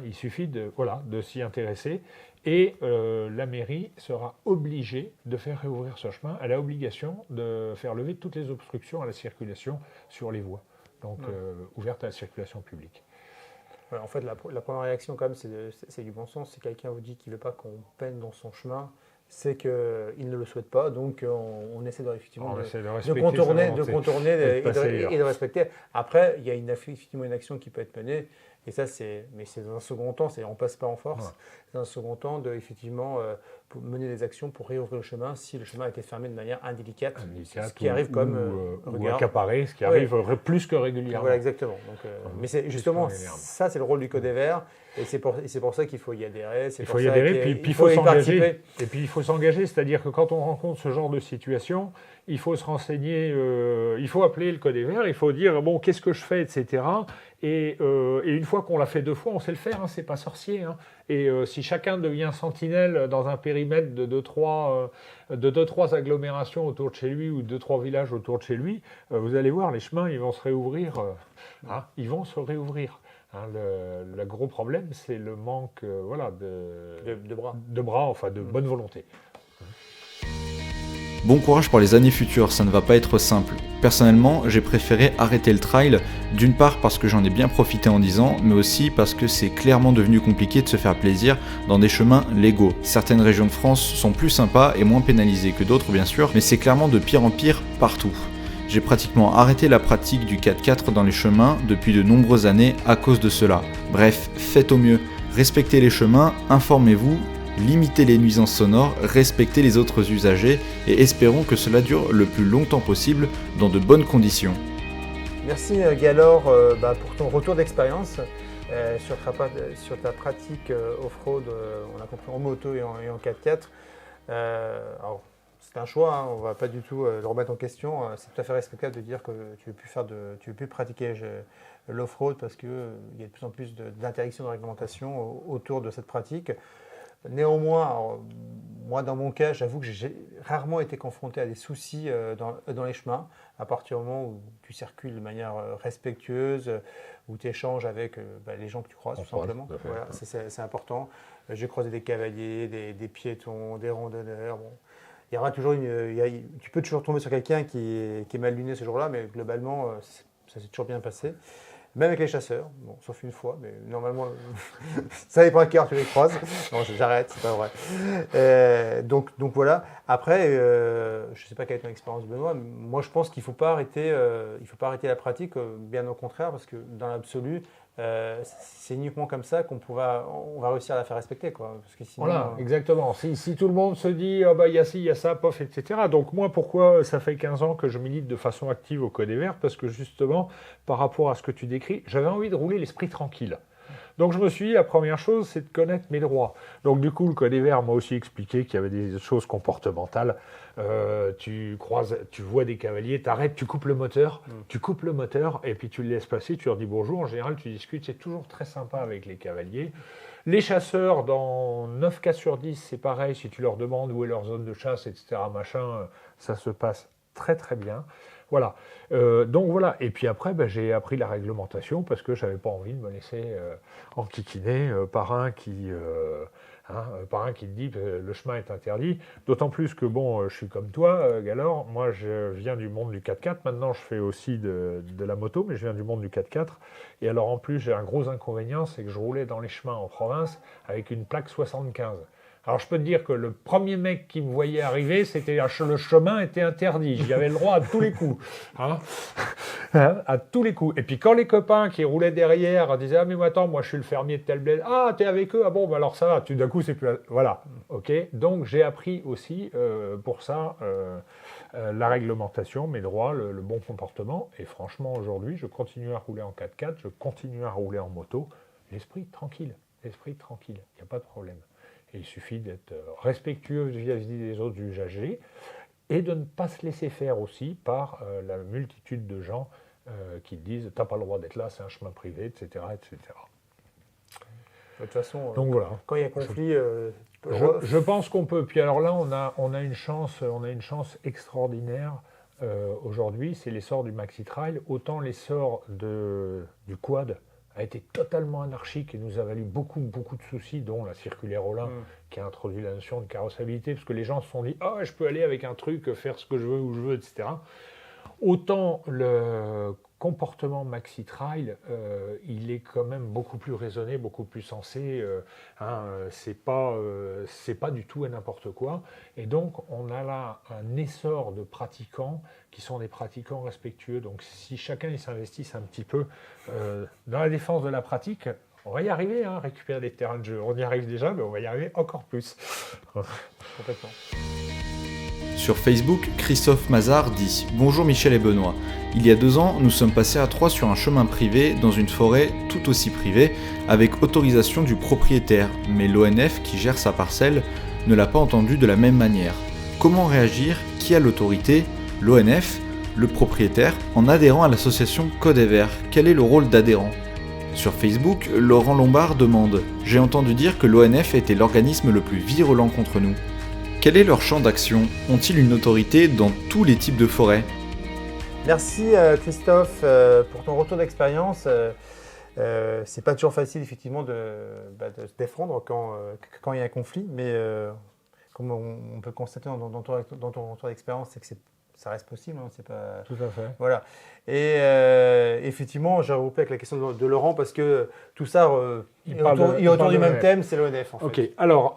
il suffit de s'y intéresser. Et la mairie sera obligée de faire réouvrir ce chemin. Elle a l'obligation de faire lever toutes les obstructions à la circulation sur les voies. Donc, ouverte à la circulation publique. En fait, la première réaction, quand même, c'est du bon sens. Si quelqu'un vous dit qu'il ne veut pas qu'on peine dans son chemin, c'est qu'il ne le souhaite pas. Donc, on essaie effectivement de contourner et de respecter. Après, il y a effectivement une action qui peut être menée. Et ça, c'est dans un second temps, on ne passe pas en force. Ouais. C'est dans un second temps effectivement mener des actions pour réouvrir le chemin si le chemin a été fermé de manière indélicate, ce qui arrive comme ou accaparé, ce qui arrive plus que régulièrement. Voilà, exactement. Donc, mais c'est justement ça, c'est le rôle du Code des Verts, et c'est pour ça qu'il faut y adhérer. Il faut y adhérer, puis il faut s'engager. Et puis il faut s'engager, c'est-à-dire que quand on rencontre ce genre de situation, il faut se renseigner, il faut appeler le Code des Verts, il faut dire qu'est-ce que je fais, etc. Et une fois qu'on l'a fait 2 fois, on sait le faire, c'est pas sorcier. Et si chacun devient sentinelle dans un périmètre de 2-3 agglomérations autour de chez lui ou 2-3 villages autour de chez lui, vous allez voir, les chemins, ils vont se réouvrir. Ils vont se réouvrir. Le gros problème, c'est le manque de bras, enfin de bonne volonté. Bon courage pour les années futures, ça ne va pas être simple. Personnellement, j'ai préféré arrêter le trail, d'une part parce que j'en ai bien profité en 10 ans, mais aussi parce que c'est clairement devenu compliqué de se faire plaisir dans des chemins légaux. Certaines régions de France sont plus sympas et moins pénalisées que d'autres bien sûr, mais c'est clairement de pire en pire partout. J'ai pratiquement arrêté la pratique du 4x4 dans les chemins depuis de nombreuses années à cause de cela. Bref, faites au mieux, respectez les chemins, informez-vous limiter les nuisances sonores, respecter les autres usagers et espérons que cela dure le plus longtemps possible dans de bonnes conditions. Merci Galor pour ton retour d'expérience sur ta pratique off-road, on a compris en moto et en 4x4. Alors, c'est un choix, hein, on ne va pas du tout le remettre en question. C'est tout à fait respectable de dire que tu ne veux plus pratiquer l'off-road parce qu'il y a de plus en plus d'interdictions de réglementation autour de cette pratique. Néanmoins, alors, moi dans mon cas, j'avoue que j'ai rarement été confronté à des soucis dans les chemins, à partir du moment où tu circules de manière respectueuse, où tu échanges avec les gens que tu croises, tout simplement. Voilà, c'est important. J'ai croisé des cavaliers, des piétons, des randonneurs. Bon. Il y aura toujours tu peux toujours tomber sur quelqu'un qui est mal luné ce jour-là, mais globalement, ça s'est toujours bien passé. Même avec les chasseurs, bon, sauf une fois, mais normalement, ça dépend à quelle heure tu les croises. Non, j'arrête, c'est pas vrai. Donc voilà. Après, je ne sais pas quelle est ton expérience, Benoît. Moi, je pense qu'il ne faut pas arrêter la pratique, bien au contraire, parce que dans l'absolu, c'est uniquement comme ça on va réussir à la faire respecter, quoi. Parce que sinon, voilà, exactement. Si tout le monde se dit il y a ci, il y a ça, pof, etc. Donc moi, pourquoi ça fait 15 ans que je milite de façon active au Code des Verts? Parce que justement, par rapport à ce que tu décris, j'avais envie de rouler l'esprit tranquille. Donc je me suis dit, la première chose, c'est de connaître mes droits. Donc du coup, le Code des Verts m'a aussi expliqué qu'il y avait des choses comportementales. Tu vois des cavaliers, t'arrêtes, tu coupes le moteur, et puis tu le laisses passer, tu leur dis bonjour. En général, tu discutes, c'est toujours très sympa avec les cavaliers. Les chasseurs, dans 9 cas sur 10, c'est pareil. Si tu leur demandes où est leur zone de chasse, etc., ça se passe très très bien. Voilà. Donc voilà. Et puis après, j'ai appris la réglementation parce que je n'avais pas envie de me laisser enquiquiner par un qui te dit le chemin est interdit. D'autant plus que je suis comme toi, Galor. Moi, je viens du monde du 4x4. Maintenant, je fais aussi de la moto, mais je viens du monde du 4x4. Et alors, en plus, j'ai un gros inconvénient, c'est que je roulais dans les chemins en province avec une plaque 75. Alors, je peux te dire que le premier mec qui me voyait arriver, le chemin était interdit. J'y avais le droit à tous les coups. À tous les coups. Et puis, quand les copains qui roulaient derrière disaient « Ah, mais attends, moi, je suis le fermier de tel bled. Ah, t'es avec eux? Ah bon, alors ça va. » D'un coup, c'est plus... Voilà. OK. Donc, j'ai appris aussi, pour ça, la réglementation, mes droits, le bon comportement. Et franchement, aujourd'hui, je continue à rouler en 4x4. Je continue à rouler en moto. L'esprit tranquille. Il n'y a pas de problème. Et il suffit d'être respectueux vis-à-vis des autres usagers et de ne pas se laisser faire aussi par la multitude de gens qui disent « t'as pas le droit d'être là, c'est un chemin privé, etc. etc. » De toute façon, donc, voilà. Quand il y a conflit... Je pense qu'on peut. Puis alors là, on a une chance extraordinaire aujourd'hui, c'est l'essor du Maxi Trail. Autant l'essor du quad a été totalement anarchique et nous a valu beaucoup de soucis, dont la circulaire Olin qui a introduit la notion de carrossabilité, parce que les gens se sont dit « Ah, je peux aller avec un truc, faire ce que je veux, où je veux, etc. » Autant le comportement Maxi Trail, il est quand même beaucoup plus raisonné, beaucoup plus sensé. C'est pas du tout et n'importe quoi. Et donc, on a là un essor de pratiquants qui sont des pratiquants respectueux. Donc, si chacun il s'investisse un petit peu dans la défense de la pratique, on va y arriver, récupérer des terrains de jeu. On y arrive déjà, mais on va y arriver encore plus. Complètement. Sur Facebook, Christophe Mazard dit « Bonjour Michel et Benoît. Il y a 2 ans, nous sommes passés à 3 sur un chemin privé dans une forêt tout aussi privée avec autorisation du propriétaire, mais l'ONF qui gère sa parcelle ne l'a pas entendu de la même manière. Comment réagir? Qui a l'autorité? L'ONF? Le propriétaire? En adhérant à l'association Code des Verts, quel est le rôle d'adhérent? Sur Facebook, Laurent Lombard demande « J'ai entendu dire que l'ONF était l'organisme le plus virulent contre nous. Quel est leur champ d'action? Ont-ils une autorité dans tous les types de forêts? » Merci Christophe pour ton retour d'expérience. C'est pas toujours facile effectivement de se défendre quand il y a un conflit, mais comme on peut constater dans ton retour d'expérience, c'est que ça reste possible. C'est pas... Tout à fait. Voilà. Et effectivement, j'ai regroupé avec la question de Laurent parce que tout ça il est autour du même thème, c'est l'ONF. En fait. Ok. Alors,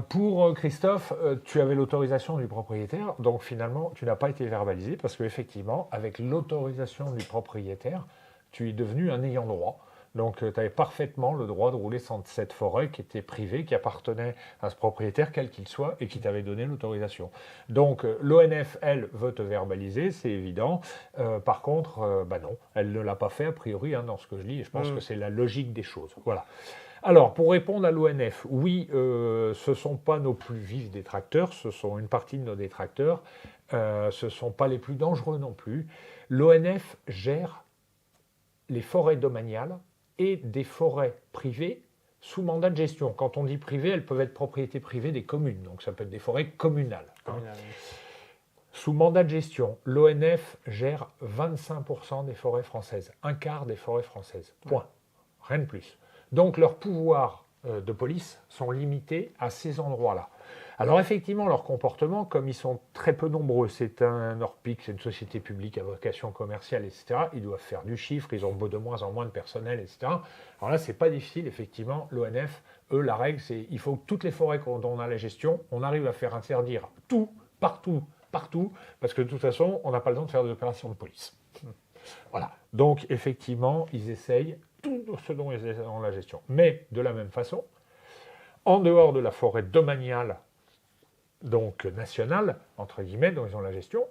pour Christophe, tu avais l'autorisation du propriétaire, donc finalement, tu n'as pas été verbalisé parce qu'effectivement, avec l'autorisation du propriétaire, tu es devenu un ayant droit. Donc tu avais parfaitement le droit de rouler dans cette forêt qui était privée, qui appartenait à ce propriétaire, quel qu'il soit, et qui t'avait donné l'autorisation. Donc l'ONF, elle, veut te verbaliser, c'est évident. Par contre, non, elle ne l'a pas fait a priori dans ce que je lis, et je pense que c'est la logique des choses. Voilà. Alors, pour répondre à l'ONF, oui, ce ne sont pas nos plus vifs détracteurs, ce sont une partie de nos détracteurs, ce ne sont pas les plus dangereux non plus. L'ONF gère les forêts domaniales et des forêts privées sous mandat de gestion. Quand on dit privé, elles peuvent être propriété privée des communes, donc ça peut être des forêts communales. Sous mandat de gestion, l'ONF gère 25% des forêts françaises, un quart des forêts françaises, point, rien de plus. Donc leurs pouvoirs de police sont limités à ces endroits-là. Alors effectivement, leur comportement, comme ils sont très peu nombreux, c'est un ORPIC, c'est une société publique à vocation commerciale, etc., ils doivent faire du chiffre, ils ont de moins en moins de personnel, etc. Alors là, c'est pas difficile, effectivement, l'ONF, eux, la règle, c'est il faut que toutes les forêts dont on a la gestion, on arrive à faire interdire tout, partout, parce que de toute façon, on n'a pas le temps de faire des opérations de police. Voilà. Donc, effectivement, ils essayent tout ce dont ils ont la gestion. Mais, de la même façon, en dehors de la forêt domaniale, donc nationale, entre guillemets, dont ils ont la gestion,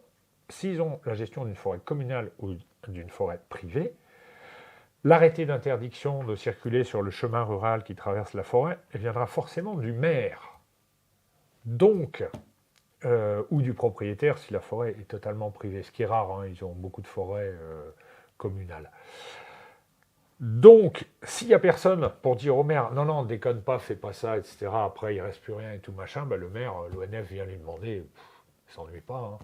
s'ils ont la gestion d'une forêt communale ou d'une forêt privée, l'arrêté d'interdiction de circuler sur le chemin rural qui traverse la forêt viendra forcément du maire. Donc, ou du propriétaire si la forêt est totalement privée, ce qui est rare, ils ont beaucoup de forêts communales. Donc, s'il n'y a personne pour dire au maire, non, déconne pas, fais pas ça, etc., après il ne reste plus rien et tout machin, le maire, l'ONF vient lui demander, il ne s'ennuie pas,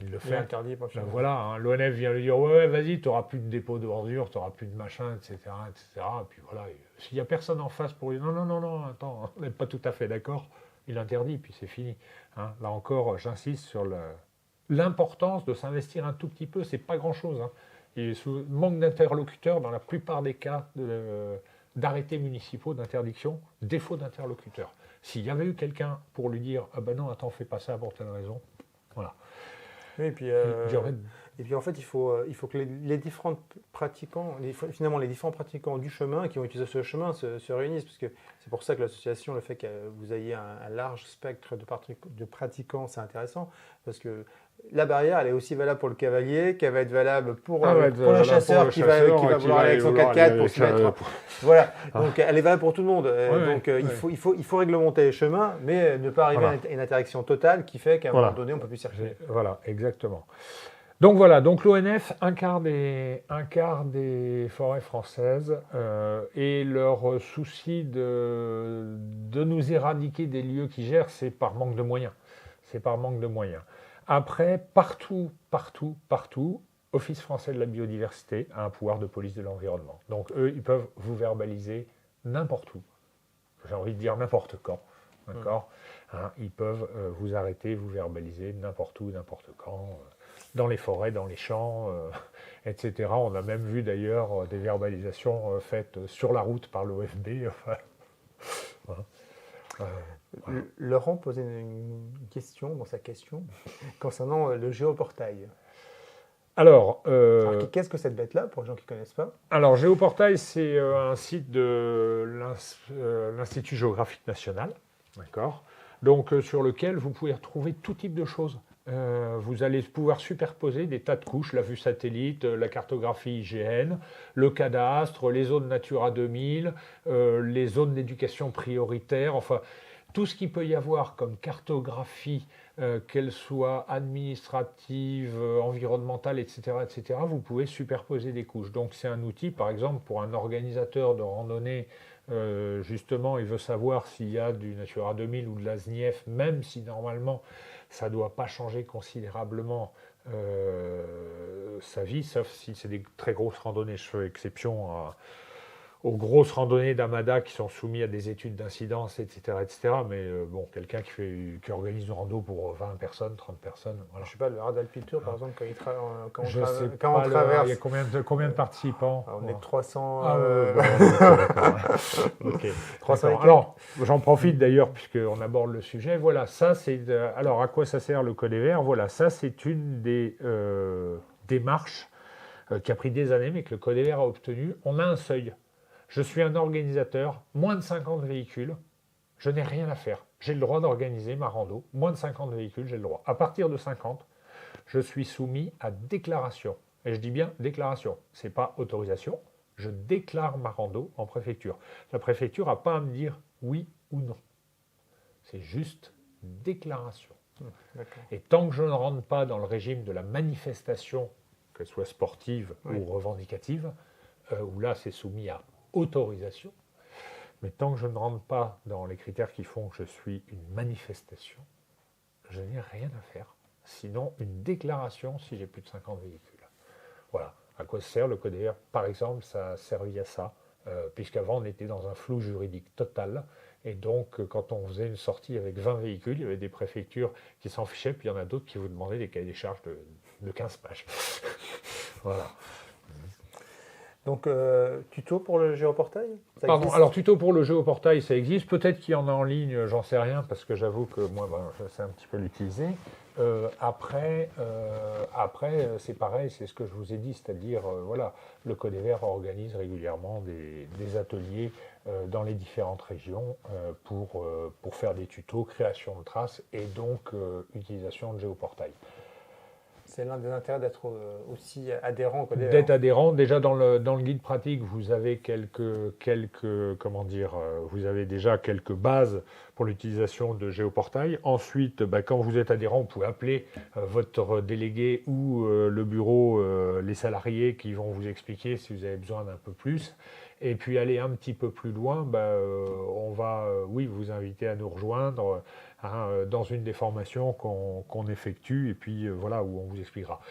il le fait. Interdit, voilà, l'ONF vient lui dire, ouais, vas-y, tu n'auras plus de dépôt d'ordures, tu n'auras plus de machin, etc., etc., et puis voilà, s'il n'y a personne en face pour lui dire, non, attends, on n'est pas tout à fait d'accord, il interdit, puis c'est fini. Là encore, j'insiste sur l'importance de s'investir un tout petit peu, c'est pas grand-chose, Il manque d'interlocuteurs dans la plupart des cas d'arrêtés municipaux d'interdiction, défaut d'interlocuteur. S'il y avait eu quelqu'un pour lui dire « Ah ben non, attends, fais pas ça pour telle raison », voilà. Oui, et puis en fait, il faut que les différents pratiquants, finalement les différents pratiquants du chemin qui ont utilisé ce chemin se réunissent, parce que c'est pour ça que l'association, le fait que vous ayez un large spectre de pratiquants, c'est intéressant, parce que la barrière, elle est aussi valable pour le cavalier, qu'elle va être valable pour le chasseur qui va vouloir aller avec son 4x4 pour se mettre. Voilà, donc elle est valable pour tout le monde. Il faut réglementer les chemins, mais ne pas arriver à une interaction totale qui fait qu'à un moment donné, on ne peut plus circuler. Voilà, exactement. Donc voilà, donc l'ONF, un quart des forêts françaises, et leur souci de nous éradiquer des lieux qu'ils gèrent, c'est par manque de moyens. Après, partout, Office français de la biodiversité a un pouvoir de police de l'environnement. Donc eux, ils peuvent vous verbaliser n'importe où. J'ai envie de dire n'importe quand. D'accord ? Ils peuvent vous arrêter, vous verbaliser n'importe où, n'importe quand, dans les forêts, dans les champs, etc. On a même vu d'ailleurs des verbalisations faites sur la route par l'OFB. Laurent posait une question dans sa question concernant le géoportail. Alors, qu'est-ce que cette bête-là, pour les gens qui ne connaissent pas ? Alors, Géoportail, c'est un site de l'Institut géographique national, d'accord ? Donc, sur lequel vous pouvez retrouver tout type de choses. Vous allez pouvoir superposer des tas de couches, la vue satellite, la cartographie IGN, le cadastre, les zones Natura 2000, les zones d'éducation prioritaire, enfin, tout ce qu'il peut y avoir comme cartographie, qu'elle soit administrative, environnementale, etc., vous pouvez superposer des couches. Donc c'est un outil, par exemple, pour un organisateur de randonnée, justement, il veut savoir s'il y a du Natura 2000 ou de la SNIEF, même si normalement ça ne doit pas changer considérablement sa vie, sauf si c'est des très grosses randonnées. Je fais exception aux grosses randonnées d'Amada qui sont soumises à des études d'incidence, etc. Mais bon, quelqu'un qui organise une rando pour 20 personnes, 30 personnes. Voilà. Je ne sais pas, le Radalpil Tour, par exemple, quand on traverse. Il y a combien de participants ? On est 300. Ok. 300. Alors, j'en profite d'ailleurs, puisqu'on aborde le sujet. Voilà, ça, c'est. Alors, à quoi ça sert le code vert ? Voilà, ça, c'est une des démarches qui a pris des années, mais que le Code des Verts a obtenu. On a un seuil. Je suis un organisateur, moins de 50 véhicules, je n'ai rien à faire. J'ai le droit d'organiser ma rando. Moins de 50 véhicules, j'ai le droit. À partir de 50, je suis soumis à déclaration. Et je dis bien déclaration. Ce n'est pas autorisation. Je déclare ma rando en préfecture. La préfecture n'a pas à me dire oui ou non. C'est juste déclaration. Et tant que je ne rentre pas dans le régime de la manifestation, qu'elle soit sportive ou revendicative, où là c'est soumis à autorisation, mais tant que je ne rentre pas dans les critères qui font que je suis une manifestation, je n'ai rien à faire. Sinon, une déclaration si j'ai plus de 50 véhicules. Voilà. À quoi sert le Code des Verts? Par exemple, ça a servi à ça, puisqu'avant on était dans un flou juridique total. Et donc, quand on faisait une sortie avec 20 véhicules, il y avait des préfectures qui s'en fichaient, puis il y en a d'autres qui vous demandaient des cahiers des charges de 15 pages. Voilà. Donc, tuto pour le géoportail? Pardon, alors tuto pour le géoportail, ça existe. Peut-être qu'il y en a en ligne, j'en sais rien, parce que j'avoue que moi, je sais un petit peu l'utiliser. Après, c'est pareil, c'est ce que je vous ai dit, c'est-à-dire, voilà, le Code des Verts organise régulièrement des ateliers dans les différentes régions pour faire des tutos, création de traces et donc utilisation de géoportail. C'est l'un des intérêts d'être aussi adhérent au Code des Verts. D'être adhérent, déjà dans le guide pratique, vous avez vous avez déjà quelques bases pour l'utilisation de géoportail. Ensuite, quand vous êtes adhérent, vous pouvez appeler votre délégué ou le bureau, les salariés qui vont vous expliquer si vous avez besoin d'un peu plus. Et puis aller un petit peu plus loin, on va vous inviter à nous rejoindre dans une des formations qu'on effectue et puis voilà où on vous expliquera.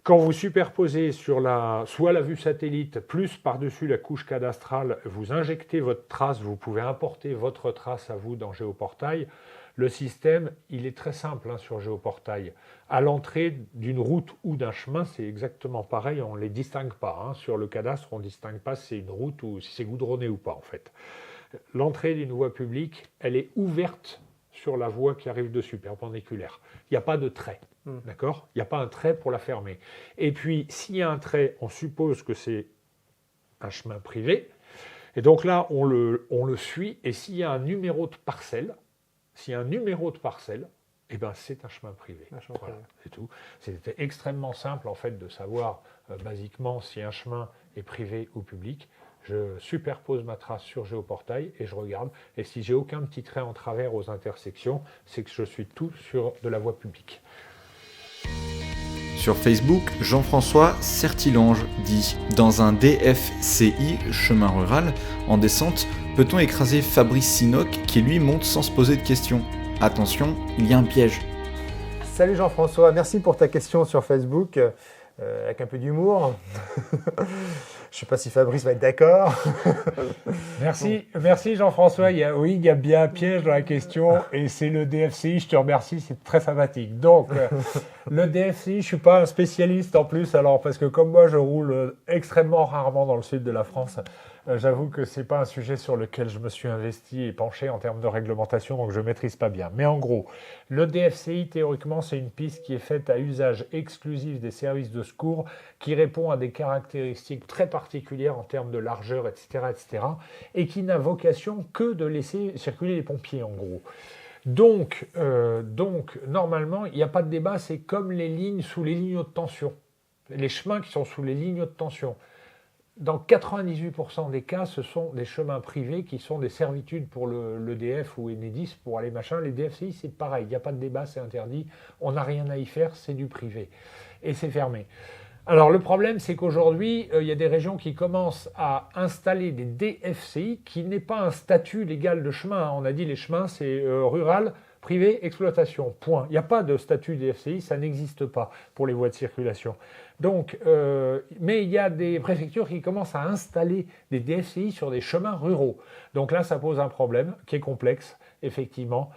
Quand vous superposez sur soit la vue satellite plus par-dessus la couche cadastrale, vous injectez votre trace, vous pouvez importer votre trace à vous dans Géoportail. Le système, il est très simple sur Géoportail. À l'entrée d'une route ou d'un chemin, c'est exactement pareil, on ne les distingue pas. Sur le cadastre, on ne distingue pas si c'est une route ou si c'est goudronné ou pas en fait. L'entrée d'une voie publique, elle est ouverte sur la voie qui arrive dessus, perpendiculaire. Il n'y a pas de trait, d'accord ? Il n'y a pas un trait pour la fermer. Et puis, s'il y a un trait, on suppose que c'est un chemin privé. Et donc là, on le suit. Et s'il y a un numéro de parcelle, c'est un chemin privé. Voilà, c'est tout. C'était extrêmement simple en fait de savoir basiquement si un chemin est privé ou public. Je superpose ma trace sur Géoportail et je regarde. Et si j'ai aucun petit trait en travers aux intersections, c'est que je suis tout sur de la voie publique. Sur Facebook, Jean-François Certilange dit « Dans un DFCI, chemin rural, en descente, peut-on écraser Fabrice Sinoc qui lui monte sans se poser de questions? Attention, il y a un piège. » Salut Jean-François, merci pour ta question sur Facebook, avec un peu d'humour. Je ne sais pas si Fabrice va être d'accord. Merci Jean-François. Il y a bien un piège dans la question et c'est le DFCI. Je te remercie, c'est très sympathique. Donc, le DFCI, je ne suis pas un spécialiste en plus, alors parce que comme moi, je roule extrêmement rarement dans le sud de la France. J'avoue que ce n'est pas un sujet sur lequel je me suis investi et penché en termes de réglementation, donc je ne maîtrise pas bien. Mais en gros, le DFCI, théoriquement, c'est une piste qui est faite à usage exclusif des services de secours, qui répond à des caractéristiques très particulières en termes de largeur, etc., et qui n'a vocation que de laisser circuler les pompiers, en gros. Donc normalement, il n'y a pas de débat, c'est comme les lignes sous les lignes haute tension, les chemins qui sont sous les lignes haute tension. Dans 98% des cas, ce sont des chemins privés qui sont des servitudes pour l'EDF ou Enedis pour aller machin. Les DFCI, c'est pareil, il n'y a pas de débat, c'est interdit, on n'a rien à y faire, c'est du privé. Et c'est fermé. Alors le problème, c'est qu'aujourd'hui, il y a des régions qui commencent à installer des DFCI qui n'est pas un statut légal de chemin. On a dit les chemins, c'est rural, privé, exploitation, point. Il n'y a pas de statut DFCI, ça n'existe pas pour les voies de circulation. Donc, mais il y a des préfectures qui commencent à installer des DFCI sur des chemins ruraux. Donc là, ça pose un problème qui est complexe, effectivement.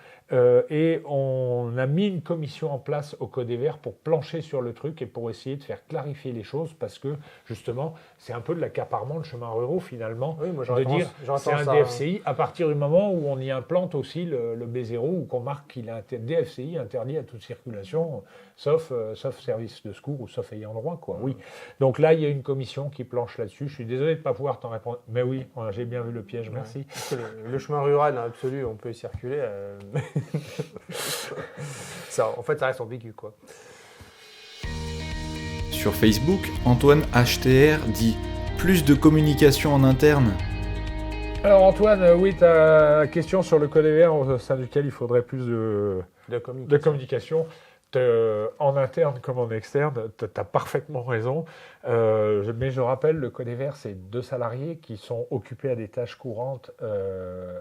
Et on a mis une commission en place au Code des Verts pour plancher sur le truc et pour essayer de faire clarifier les choses parce que justement c'est un peu de l'accaparement de chemins ruraux finalement, Oui, moi, de dire c'est un ça, DFCI à partir du moment où on y implante aussi le B0 ou qu'on marque qu'il est DFCI interdit à toute circulation sauf service de secours ou sauf ayant droit quoi. Oui. Donc là il y a une commission qui planche là-dessus. Je suis désolé de ne pas pouvoir t'en répondre, mais oui j'ai bien vu le piège. Merci. Parce que le chemin rural, dans l'absolu, on peut y circuler. En fait, ça reste ambigu, quoi. Sur Facebook, Antoine HTR dit « Plus de communication en interne ». Alors Antoine, oui, ta question sur le Code des Verts, au sein duquel il faudrait plus de communication. En interne comme en externe, tu as parfaitement raison. Mais je rappelle, le Code des Verts, c'est 2 salariés qui sont occupés à des tâches courantes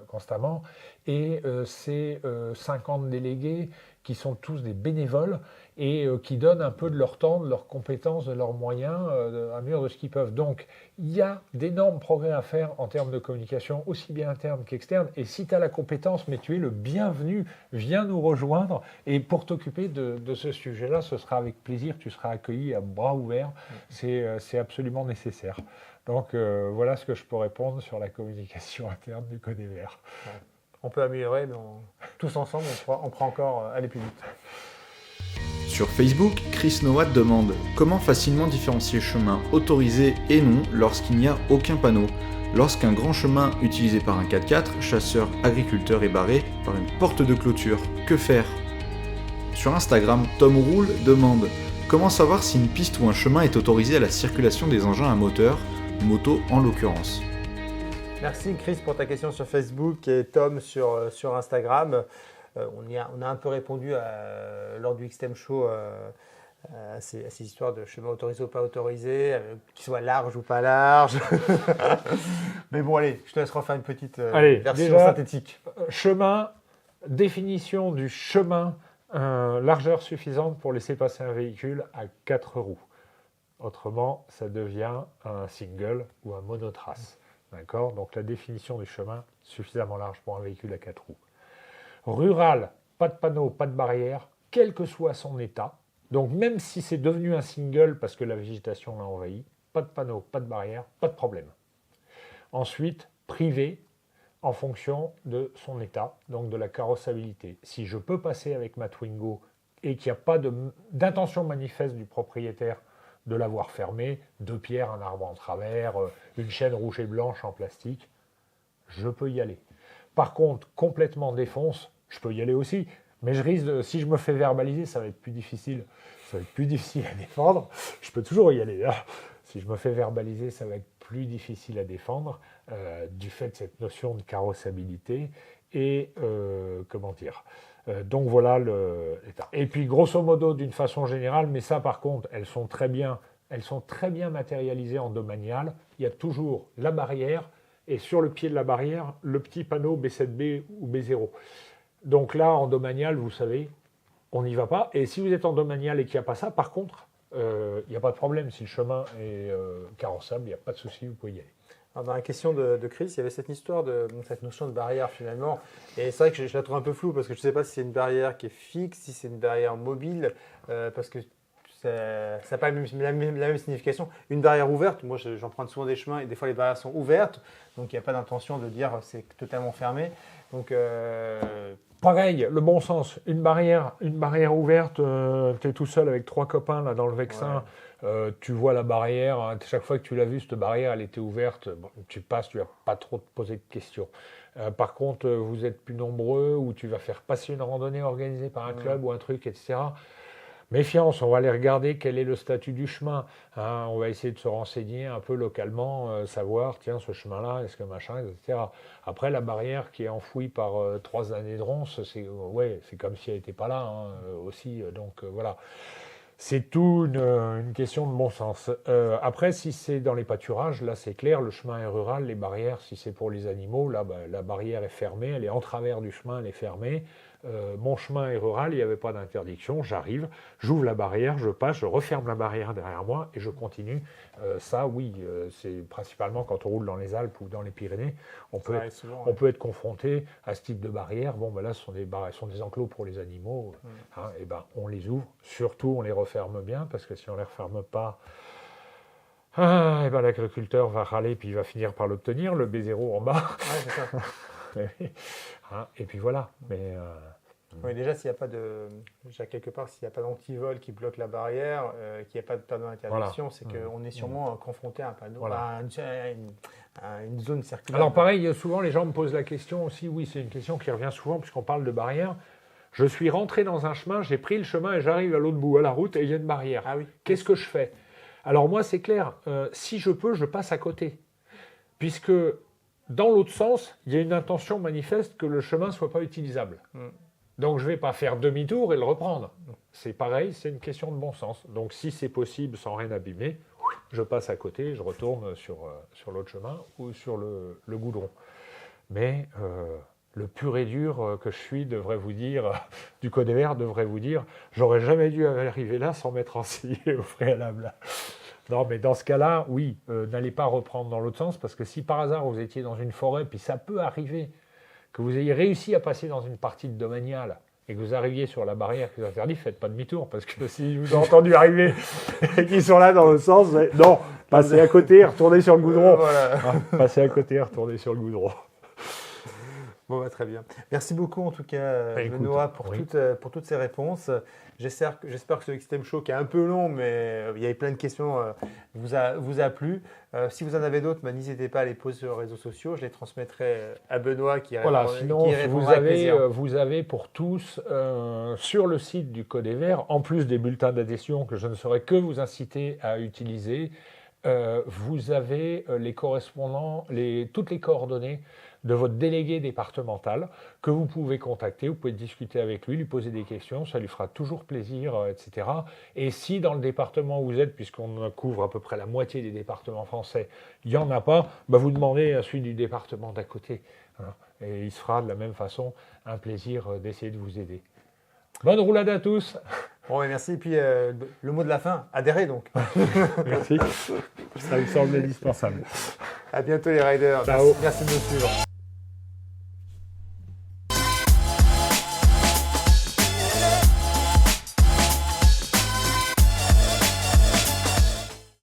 constamment. Et c'est 50 délégués qui sont tous des bénévoles et qui donnent un peu de leur temps, de leurs compétences, de leurs moyens, à mesure de ce qu'ils peuvent. Donc, il y a d'énormes progrès à faire en termes de communication, aussi bien interne qu'externe. Et si tu as la compétence, mais tu es le bienvenu, viens nous rejoindre. Et pour t'occuper de ce sujet-là, ce sera avec plaisir, tu seras accueilli à bras ouverts. C'est absolument nécessaire. Donc, voilà ce que je peux répondre sur la communication interne du Code des Verts. Ouais. On peut améliorer, mais tous ensemble, on pourra encore aller plus vite. Sur Facebook, Chris Nowat demande « Comment facilement différencier chemin autorisé et non lorsqu'il n'y a aucun panneau ? Lorsqu'un grand chemin utilisé par un 4x4, chasseur, agriculteur est barré par une porte de clôture, que faire ?» Sur Instagram, Tom Roule demande « Comment savoir si une piste ou un chemin est autorisé à la circulation des engins à moteur, moto en l'occurrence ?» Merci Chris pour ta question sur Facebook et Tom sur Instagram. On a un peu répondu lors du XTEM Show à ces histoires de chemin autorisé ou pas autorisé, qu'ils soient larges ou pas larges. Mais bon, allez, je te laisse refaire une petite version synthétique. Chemin, définition du chemin, largeur suffisante pour laisser passer un véhicule à 4 roues. Autrement, ça devient un single ou un monotrace. D'accord ? Donc la définition du chemin, suffisamment large pour un véhicule à 4 roues. Rural, pas de panneau, pas de barrière, quel que soit son état. Donc même si c'est devenu un single parce que la végétation l'a envahi, pas de panneau, pas de barrière, pas de problème. Ensuite, privé, en fonction de son état, donc de la carrossabilité. Si je peux passer avec ma Twingo et qu'il n'y a pas d'intention manifeste du propriétaire de l'avoir fermé, 2 pierres, un arbre en travers, une chaîne rouge et blanche en plastique, je peux y aller. Par contre, complètement défonce, je peux y aller aussi, mais je risque si je me fais verbaliser, ça va être plus difficile. Ça va être plus difficile à défendre. Je peux toujours y aller. Là. Si je me fais verbaliser, ça va être plus difficile à défendre du fait de cette notion de carrossabilité et comment dire. Donc voilà l'état. Et puis grosso modo, d'une façon générale, mais ça par contre, elles sont très bien matérialisées en domanial. Il y a toujours la barrière et sur le pied de la barrière, le petit panneau B7B ou B0. Donc là, en domanial, vous savez, on n'y va pas. Et si vous êtes en domanial et qu'il n'y a pas ça, par contre, il n'y a pas de problème. Si le chemin est carrossable, il n'y a pas de souci, vous pouvez y aller. Alors dans la question de Chris, il y avait cette histoire cette notion de barrière finalement. Et c'est vrai que je la trouve un peu floue parce que je ne sais pas si c'est une barrière qui est fixe, si c'est une barrière mobile, parce que ça n'a pas la même signification. Une barrière ouverte, moi j'emprunte souvent des chemins et des fois les barrières sont ouvertes, donc il n'y a pas d'intention de dire c'est totalement fermé. Donc pareil, le bon sens. Une barrière ouverte, tu es tout seul avec 3 copains là dans le Vexin. Ouais. Tu vois la barrière, hein, chaque fois que tu l'as vue, cette barrière, elle était ouverte, bon, tu passes, tu ne vas pas trop te poser de questions. Par contre, vous êtes plus nombreux ou tu vas faire passer une randonnée organisée par un club ou un truc, etc. Méfiance, on va aller regarder quel est le statut du chemin. Hein, on va essayer de se renseigner un peu localement, savoir, tiens, ce chemin-là, est-ce que machin, etc. Après, la barrière qui est enfouie par 3 années de ronces, c'est comme si elle n'était pas là hein, aussi. Donc voilà. C'est tout une question de bon sens. Après, si c'est dans les pâturages, là c'est clair, le chemin est rural, les barrières, si c'est pour les animaux, là la barrière est fermée, elle est en travers du chemin, elle est fermée. mon chemin est rural, il n'y avait pas d'interdiction, j'arrive, j'ouvre la barrière, je passe, je referme la barrière derrière moi et je continue. Ça, oui, c'est principalement quand on roule dans les Alpes ou dans les Pyrénées, on peut être confronté à ce type de barrière. Bon, ben là, ce sont des enclos pour les animaux, hein, et ben, on les ouvre, surtout on les referme bien, parce que si on ne les referme pas, et ben, l'agriculteur va râler, puis il va finir par l'obtenir, le B0 en bas. Ouais, c'est ça. Hein, et puis voilà. Mais, oui, déjà, s'il n'y a pas quelque part, s'il n'y a pas d'antivol qui bloque la barrière, qu'il n'y a pas de panneau d'interdiction, c'est qu'on est sûrement confronté à un panneau, à une zone circulaire. Alors pareil, souvent les gens me posent la question aussi, oui, c'est une question qui revient souvent puisqu'on parle de barrière. Je suis rentré dans un chemin, j'ai pris le chemin et j'arrive à l'autre bout, à la route, et il y a une barrière. Ah oui. Qu'est-ce que je fais? Alors moi, c'est clair, si je peux, je passe à côté. Puisque dans l'autre sens, il y a une intention manifeste que le chemin ne soit pas utilisable. Donc je ne vais pas faire demi-tour et le reprendre. C'est pareil, c'est une question de bon sens. Donc si c'est possible, sans rien abîmer, je passe à côté, je retourne sur l'autre chemin ou sur le goudron. Mais le pur et dur que je suis devrait vous dire, du Code des Verts devrait vous dire, j'aurais jamais dû arriver là sans m'être renseigné au préalable. Non, mais dans ce cas-là, oui, n'allez pas reprendre dans l'autre sens, parce que si par hasard vous étiez dans une forêt, puis ça peut arriver que vous ayez réussi à passer dans une partie de domaniale et que vous arriviez sur la barrière qui vous interdit, faites pas demi-tour, parce que si je vous ai entendu arriver et qu'ils sont là dans l'autre sens, non, passez à côté, retournez sur le goudron. Voilà. Passez à côté, retournez sur le goudron. Bon, très bien. Merci beaucoup en tout cas, Benoît, pour toutes ces réponses. J'espère que ce Extreme Show, qui est un peu long, mais il y avait plein de questions, vous a plu. Si vous en avez d'autres, n'hésitez pas à les poser sur les réseaux sociaux. Je les transmettrai à Benoît qui voilà, sinon, vous avez pour tous sur le site du Code des Verts, en plus des bulletins d'adhésion que je ne saurais que vous inciter à utiliser, vous avez les correspondants, toutes les coordonnées de votre délégué départemental que vous pouvez contacter, vous pouvez discuter avec lui, lui poser des questions, ça lui fera toujours plaisir, etc. Et si dans le département où vous êtes, puisqu'on couvre à peu près la moitié des départements français, il n'y en a pas, vous demandez à celui du département d'à côté. Hein, et il se fera de la même façon un plaisir d'essayer de vous aider. Bonne roulade à tous. Bon, merci. Et puis, le mot de la fin, adhérez donc. Merci. Ça me semble indispensable. À bientôt les riders. Ciao. Merci de nous suivre.